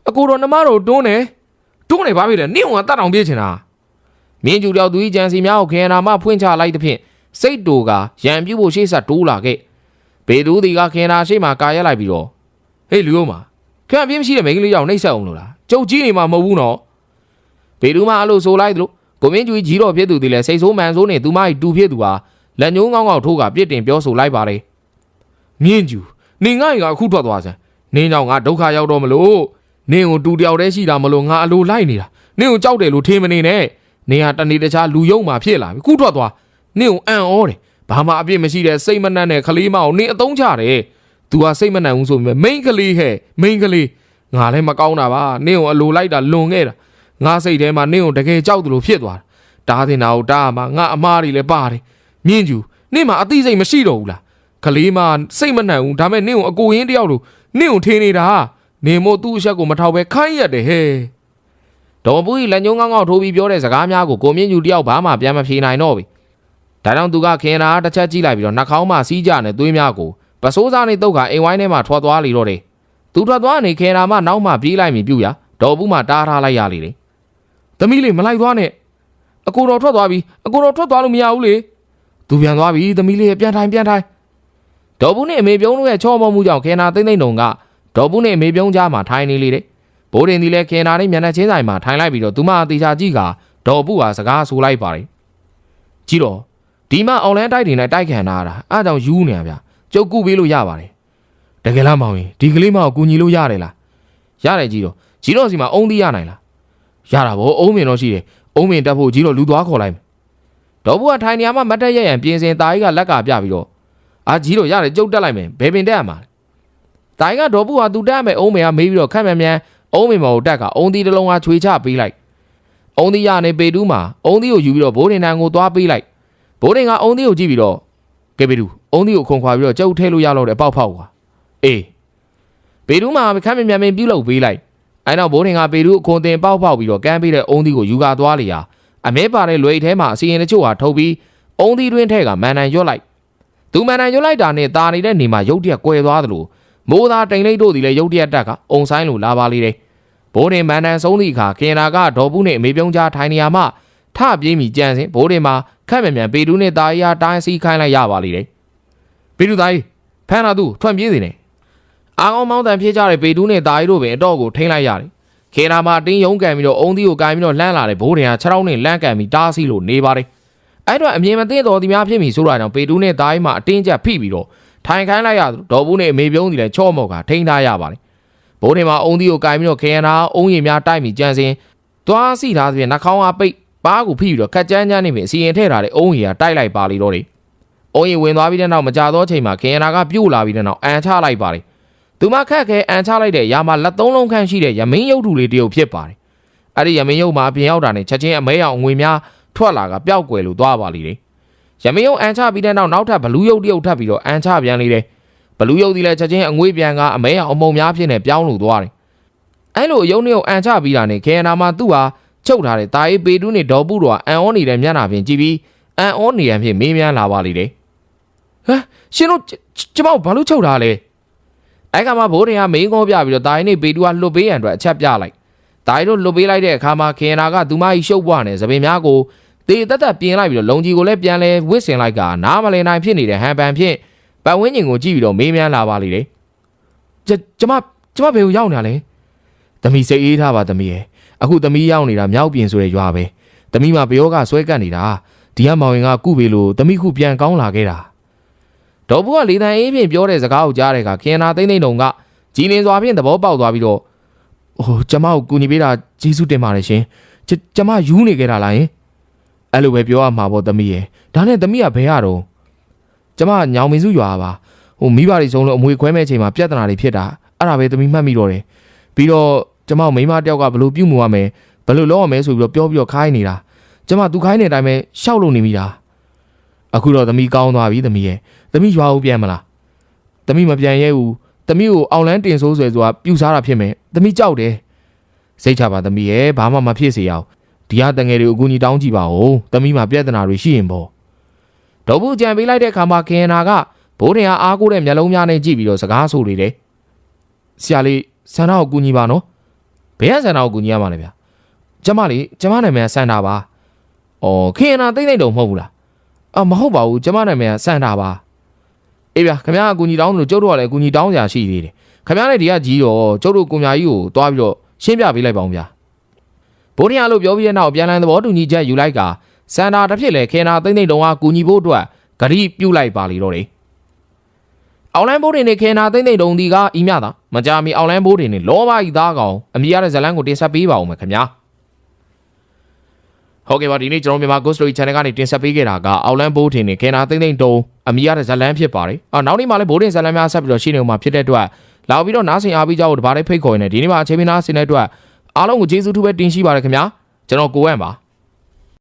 အကိုတော့နှမတော်တွန်းနေဘာဖြစ်လဲနင့်ကတတ်အောင်ပြေးချင်တာမြင့်ကျူတယောက်သူကြီးကြံစီများကိုခဲနာမဖွင့်ချလိုက်တဲ့ဖြင့်စိတ်တူကရံပြူဖို့ရှေ့ဆက်တိုးလာခဲ့ဘေသူဒီကခဲနာရှိမှကာရက်လိုက်ပြီးတော့ဟေးလူရောမှာခန့်ပြင်းမရှိတဲ့မိန်းကလေးကြောင့်နှိပ်ဆက်အောင်လို့လားကြုတ်ကြီးနေမှာမဟုတ်ဘူးနော်ဘေသူမအဲ့လိုဆိုလိုက်သလိုကိုမင်းကျူကြီးတော်ဖြစ်သူဒီလဲစိတ်ဆိုးမှန်ဆိုးနေသူမကြီးတူဖြစ်သူဟာလက်ညှိုးငေါထိုးကပြစ်တင်ပြောဆိုလိုက်ပါလေမြင့်ကျူနေငါ့ကအခုထွက်သွားစမ်းနင်းကြောင့်ငါဒုက္ခရောက်တော့မလို့နင်းကိုတူတယောက်တည်းရှိတာမလို့ငါအလိုလိုက်နေတာနင်းကိုကြောက်တယ်လို့ထင်မနေနဲ့နင်းဟာတနေ့တခြားလူယုံမှဖြစ်လာပြီခုထွက်သွားနင်းကိုအံ့ဩတယ်ဘာမှအပြစ်မရှိတဲ့စိတ်မနှံ့တဲ့ကလေးမအောင်နင်းအသုံးချတယ်သူဟာစိတ်မနှံ့ဘူးဆိုပေမဲ့မိန်းကလေးဟဲ့မိန်းကလေးငါလည်းမကောင်းတာပါနင်းကိုအလိုလိုက်တာလွန်ခဲ့တာငါစိတ်ထဲမှာနင်းကိုတကယ်ကြောက်တယ်လို့ဖြစ်သွားတာတားတင်တာကိုတားမှာငါအမားတွေလည်းပါတယ်မြင့်ကျူနင့်မှာအသိစိတ်မရှိတော့ဘူးလားကလေးမစိတ်မနှံ့ဘူးဒါမဲ့နင့်ကိုအကိုရင်းတယောက်လိုနင့်ကိုထင်းနေတာနေမို့သူ့အချက်ကိုမထောက်ပဲခိုင်းရတယ်ဟဲ့ဒေါ်ပူကြီးလက်ညှိုးငေါထိုးပြီးပြောတဲ့စကားများကိုကိုမြင့်ကျူတယောက်ဘာမှပြန်မဖြေနိုင်တော့ဘူးဒါကြောင့်သူကခင်နာတစ်ချက်ကြည့်လိုက်ပြီးတော့နှာခေါင်းမှာစီးကြနဲ့သွေးများကိုပစိုးစားနဲ့တုတ်ကအိမ်ဝိုင်းထဲမှာထွက်သွားလေတော့တယ်သူထွက်သွားနေခင်နာမှနောက်မှပြေးလိုက်မိပြူရဒေါ်ပူမှတားထားလိုက်ရလေတယ်သမီးလေးမလိုက်သွားနဲ့အကိုတော်ထွက်သွားပြီအကိုတော်ထွက်သွားလို့မရဘူးလေသူပြန်သွားပြီသမီးလေးပြန်ထိုင်ဒေါ်ပူနဲ့အမေပြုံးတို့ရဲ့ချောမောမှုကြောင့်ခင်နာသိမ့်တုံကဒေါ်ပူနဲ့အမေပြုံးကြားမှာထိုင်နေလေတယ်ဘိုးတင်ဒီလဲခင်နာနဲ့မျက်နှာချင်းဆိုင်မှာထိုင်လိုက်ပြီးတော့သူမအသေးချာကြည့်ကဒေါ်ပူဟာစကားဆိုလိုက်ပါတယ်ကြည့်တော့ဒီမှာအွန်လိုင်းတိုက်တွေနဲ့တိုက်ခံတာအားကြောင့်ယူနေရဗျကျုပ်ကုပေးလို့ရပါတယ်တကယ်လားမောင်ရင်ဒီကလေးမကိုကူညီလို့ရတယ်လားရတယ်ကြီးတော့စီမှာအုံးသီးရနိုင်လားရတာဗောအုံးမင်တော့ရှိတယ်အုံးမင်တက်ဖို့ကြီးတော့လူသွားခေါ်လိုက်မယ်ဒေါ်ဘူးကထိုင်နေရမှာမတ်တက်ရရန်ပြင်စင်တာကြီးကလက်ကပြပြီးတော့အာကြီးတော့ရတယ်ကျုပ်တက်လိုက်မယ်ဘယ်ပင်တက်ရမှာလဲတာကြီးကဒေါ်ဘူးကသူတက်ရမယ်အုံးမင်ကမေးပြီးတော့ခက်မြန်မြန်အုံးမင်မော်ကိုတက်က အုံးသီးတစ်လုံးကချွေချပေးလိုက်အုံးသီးရနေပေတူးမှာအုံးသီးကိုယူပြီးတော့ဘိုးတင်တန်ကိုသွားပေးလိုက်ဘိုးတင်ကအုံးသီးကိုကြည့်ပြီးတော့ကဲပေတူအုံးသီးကိုခုံခွာပြီးတော့ကျုပ်ထဲလို့ရတော့တယ်ပေါက်ဖောက်ကွာအေးပေတူးမှာခက်မြန်မြန်ပြုတ်လုပ်ပေးလိုက်အဲနောက်ဘိုးတင်ကပေတူးအခွန်တင်ပေါက်ဖောက်ပြီးတော့ကမ်းပေးတဲ့အုံးသီးကိုယူကာသွားလေရာအမဲပါတဲ့လွယ်ထဲမှာအစီရင်တချို့ဟာထုတ်ပြီးအုံးသီးတွင်းထဲကမန်နန်ရွတ်လိုက်သူမန်နန်ရွတ်လိုက်တာနဲ့တာနေတဲ့နေမှာရုတ်တရက်ကွယ်သွားသလိုမိုးသားတိန်လိတ်တို့ဒီလည်းရုတ်တရက်တက်ကအုံဆိုင်လိုလာပါလေတယ်ဘိုးတင်မန်နန်ဆုံးသည့်အခါခင်နာကဒေါ်ဘူးနဲ့အမေပြုံးကြားထိုင်နေရမှထပြေးမိကြံစင်ဘိုးတင်မှာခက်မြန်မြန်ပေတူးနဲ့တာရီယာတိုင်းစီခိုင်းလိုက်ရပါလေတယ်ပေတူးသားကြီးဖမ်းလာသူထွက်ပြေးနေတယ်အာကောင်းမောင်းတန်ဖြစ်ကြတဲ့ပေတူးနဲ့တာရီတို့ပင်အတော့ကိုထိန်းလိုက်ရတယ်ခင်နာမှာတင်းယုံကန်ပြီးတော့အုံးသီးကိုကန်ပြီးတော့လှမ်းလာတယ်ဘိုးတင်က6ထောင်းနဲ့လန့်ကန်ပြီးတားစီလို့နေပါတယ်အဲ့တော့အမြင်မသိတော်ဒီများဖြစ်မိဆိုတာကြောင့်ပေတူးနဲ့တာရီမှာအတင်းကျပ်ဖိပြီးတော့ထိုင်ခိုင်းလိုက်ရဒေါ်ဘူးနဲ့အမေပြုံးစီလည်းချော့မော့ကထိန်းထားရပါတယ်ဘိုးတင်မှာအုံးသီးကိုကန်ပြီးတော့ခင်နာအုံးရည်များတိုက်မိကြံစင်သွားစီထားသဖြင့်နှာခေါင်းအားပိတ်ပါးကိုဖိပြီးတော့ခက်ကြမ်းကြမ်းနေပြီအစီရင်ထည့်ထားတဲ့အုံးရည်ကတိုက်လိုက်ပါလေတော့တယ်အုံးရည်ဝင်သွားပြီးတဲ့နောက်မကြသောချိန်မှာခင်နာကပြုတ်လာပြီးတဲ့နောက်အန်ချလိုက်ပါတယ်သူမခက်ခဲအန်ချလိုက်တဲ့ရာမှာလက်သုံးလုံးခန့်ရှိတဲ့ရမင်းရုပ်ထုလေးတရုပ်ဖြစ်ပါတယ်အဲ့ဒီရမင်းရုပ်မှာပြင်ရောက်တာနဲ့ချက်ချင်းအမဲအောင်ငွေများထွက်လာကပျောက်ကွယ်လို့သွားပါလိမ့်တယ်ရမင်းရုပ်အန်ချပြီးတဲ့နောက်ထပ်ဘလူးရုပ်တရုပ်ထပ်ပြီးတော့အန်ချပြန်လေတယ်ဘလူးရုပ်ဒီလည်းချက်ချင်းအငွေပြန်ကအမဲအောင်အမုံများဖြစ်နေပြောင်းလို့သွားတယ်အဲ့လိုအယုံနေအောင်အန်ချပြီးတာနဲ့ခေနာမှာသူ့ဟာချုပ်ထားတဲ့တာအေးပေတူးနဲ့ဒေါ်ပုတော်ကအန်အောနေတဲ့မျက်နှာပြင်ကြည့်ပြီးအန်အောနေရန်ဖြင့်မေးမြန်းလာပါလိမ့်တယ်ဟမ်ရှင်တို့ကျမဘာလို့ချုပ်ထားလဲအဲ့ကမှဘိုးတင်ကမင်းကောပြပြီးတော့တာအေးနဲ့ပေတူးကလှုပ်ပေးရန်အတွက်အချက်ပြလိုက် တာရီတို့လွတ်ပေးလိုက်တဲ့အခါမှာခင်နာကသူမကြီးရှုပ်ပွားနေသပင်များကိုတေတက်တက်ပြင်လိုက်ပြီးတော့လုံကြီးကိုလည်းပြန်လဲဝစ်စင်လိုက်ကနားမလည်နိုင်ဖြစ်နေတဲ့ဟန်ပန်ဖြင့်ပတ်ဝန်းကျင်ကိုကြည့်ပြီးတော့မေးမြန်းလာပါလိမ့်တယ်ကျမဘယ်ကိုရောက်နေလဲသမီးစိတ်အေးထားပါသမီးရဲ့အခုသမီးရောက်နေတာမြောက်ပြင်ဆိုတဲ့ရွာပဲသမီးမှာဘယောကဆွဲကပ်နေတာဒီကမောင်ရင်ကကုပေလို့သမီးခုပြန်ကောင်းလာခဲ့တာဒေါ်ဘူးကလေတန်အေးဖြင့်ပြောတဲ့စကားကိုကြားတဲ့အခါခင်နာသိမ့်သိမ့်တုံကကြည်လင်စွာဖြင့်သဘောပေါက်သွားပြီးတော့ကျမကိုကူညီပေးတာကျေးဇူးတင်ပါတယ်ရှင်ကျမယူနေခဲ့တာလားယင်အဲ့လိုပဲပြောရမှာပေါ့သမီးရဲ့ဒါနဲ့သမီးကဘယ်ရတော့ကျမညောင်မင်းစုရွာပါမိဘတွေဆုံးလို့အမွေခွဲမဲ့ချိန်မှာပြဿနာတွေဖြစ်တာအဲ့ဒါပဲသမီးမှတ်မိတော့တယ်ပြီးတော့ကျမမိမတယောက်ကဘလို့ပြုတ်မှုရမယ်ဘလို့လုပ်ရမယ်ဆိုပြီးတော့ပြောပြီးတော့ခိုင်းနေတာကျမသူခိုင်းတဲ့အတိုင်းပဲရှောက်လို့နေမိတာအခုတော့သမီးကောင်းသွားပြီသမီးရဲ့သမီးရွာကိုပြန်မလားသမီးမပြန်ရဲဘူးသမီးကိုအောင်လန်းတင်ဆိုးဆွဲဆိုတာပြူစားတာဖြစ်မယ်သမီးကြောက်တယ်စိတ်ချပါသမီးရဲ့ဘာမှမဖြစ်စေရအောင်ဒီဟာတငယ်တွေကိုအကူအညီတောင်းကြည့်ပါဦးသမီးမှာပြဿနာတွေရှိရင်ပေါ့ဒေါ်ဘူးကြံပေးလိုက်တဲ့အခါမှာခင်နာကဘိုးတင်အားကိုးတဲ့မျက်လုံးများနဲ့ကြည့်ပြီးတော့စကားဆိုနေတယ်ဆရာလေးဆန္ဒကိုကူညီပါနော်ဘယ်ကဆန္ဒကိုကူညီရမှာလဲဗျာကျမနာမည်ကဆန္ဒပါခင်နာသိမ့်တုံမဟုတ်ဘူးလားမဟုတ်ပါဘူးကျမနာမည်ကဆန္ဒပါအေးဗျာခင်ဗျားအကူအညီတောင်းလို့ကျုပ်တို့ကလည်းအကူအညီတောင်းစရာရှိသေးတယ်ခင်ဗျားလည်းဒီကကြီးတော့ကျုပ်တို့ကိုမြာကြီးကိုတွားပြီးတော့ရှင်းပြပေးလိုက်ပါဦးဗျာဘိုးတင်လို့ပြောပြီးတဲ့နောက်ပြန်လည်သဘောတူညီချက်ယူလိုက်ကစန္ဒာတစ်ဖြစ်လေခင်နာသိမ့်တုံကကူညီဖို့အတွက်ဂရီပြုတ်လိုက်ပါလေတော့တယ်အောင်လန်းဘိုးတင်နဲ့ခင်နာသိမ့်တုံဒီကဤမြတာမကြမီအောင်လန်းဘိုးတင်နဲ့လောဘဤသားကောင်အမိရတဲ့ဇလန်းကိုတင်ဆက်ပေးပါဦးမယ်ခင်ဗျာဟုတ်ကဲ့ပါဒီနေ့ကျွန်တော်မြန်မာ Ghost Story Channel ကနေတင်ဆက်ပေးခဲ့တာကအောင်လန်းဘိုးတင်နဲ့ခင်နာသိမ့်တုံအမိရတဲ့ဇလန်းဖြစ်ပါတယ်နောက်နေ့မှလည်းဘိုးတင်ဇလန်းများဆက်ပြီးတော့ရှင်းနေဦးမှာဖြစ်တဲ့အတွက်လာပြီးတော့နားဆင်အားပေးကြဖို့တပါးလေးဖိတ်ခေါ်နေတယ်ဒီနေ့မှာအချိန်မနာဆင်တဲ့အတွက်အားလုံးကိုကျေးဇူးထူးပဲတင်ရှိပါတယ်ခင်ဗျာကျွန်တော်ကိုဝန့်ပါ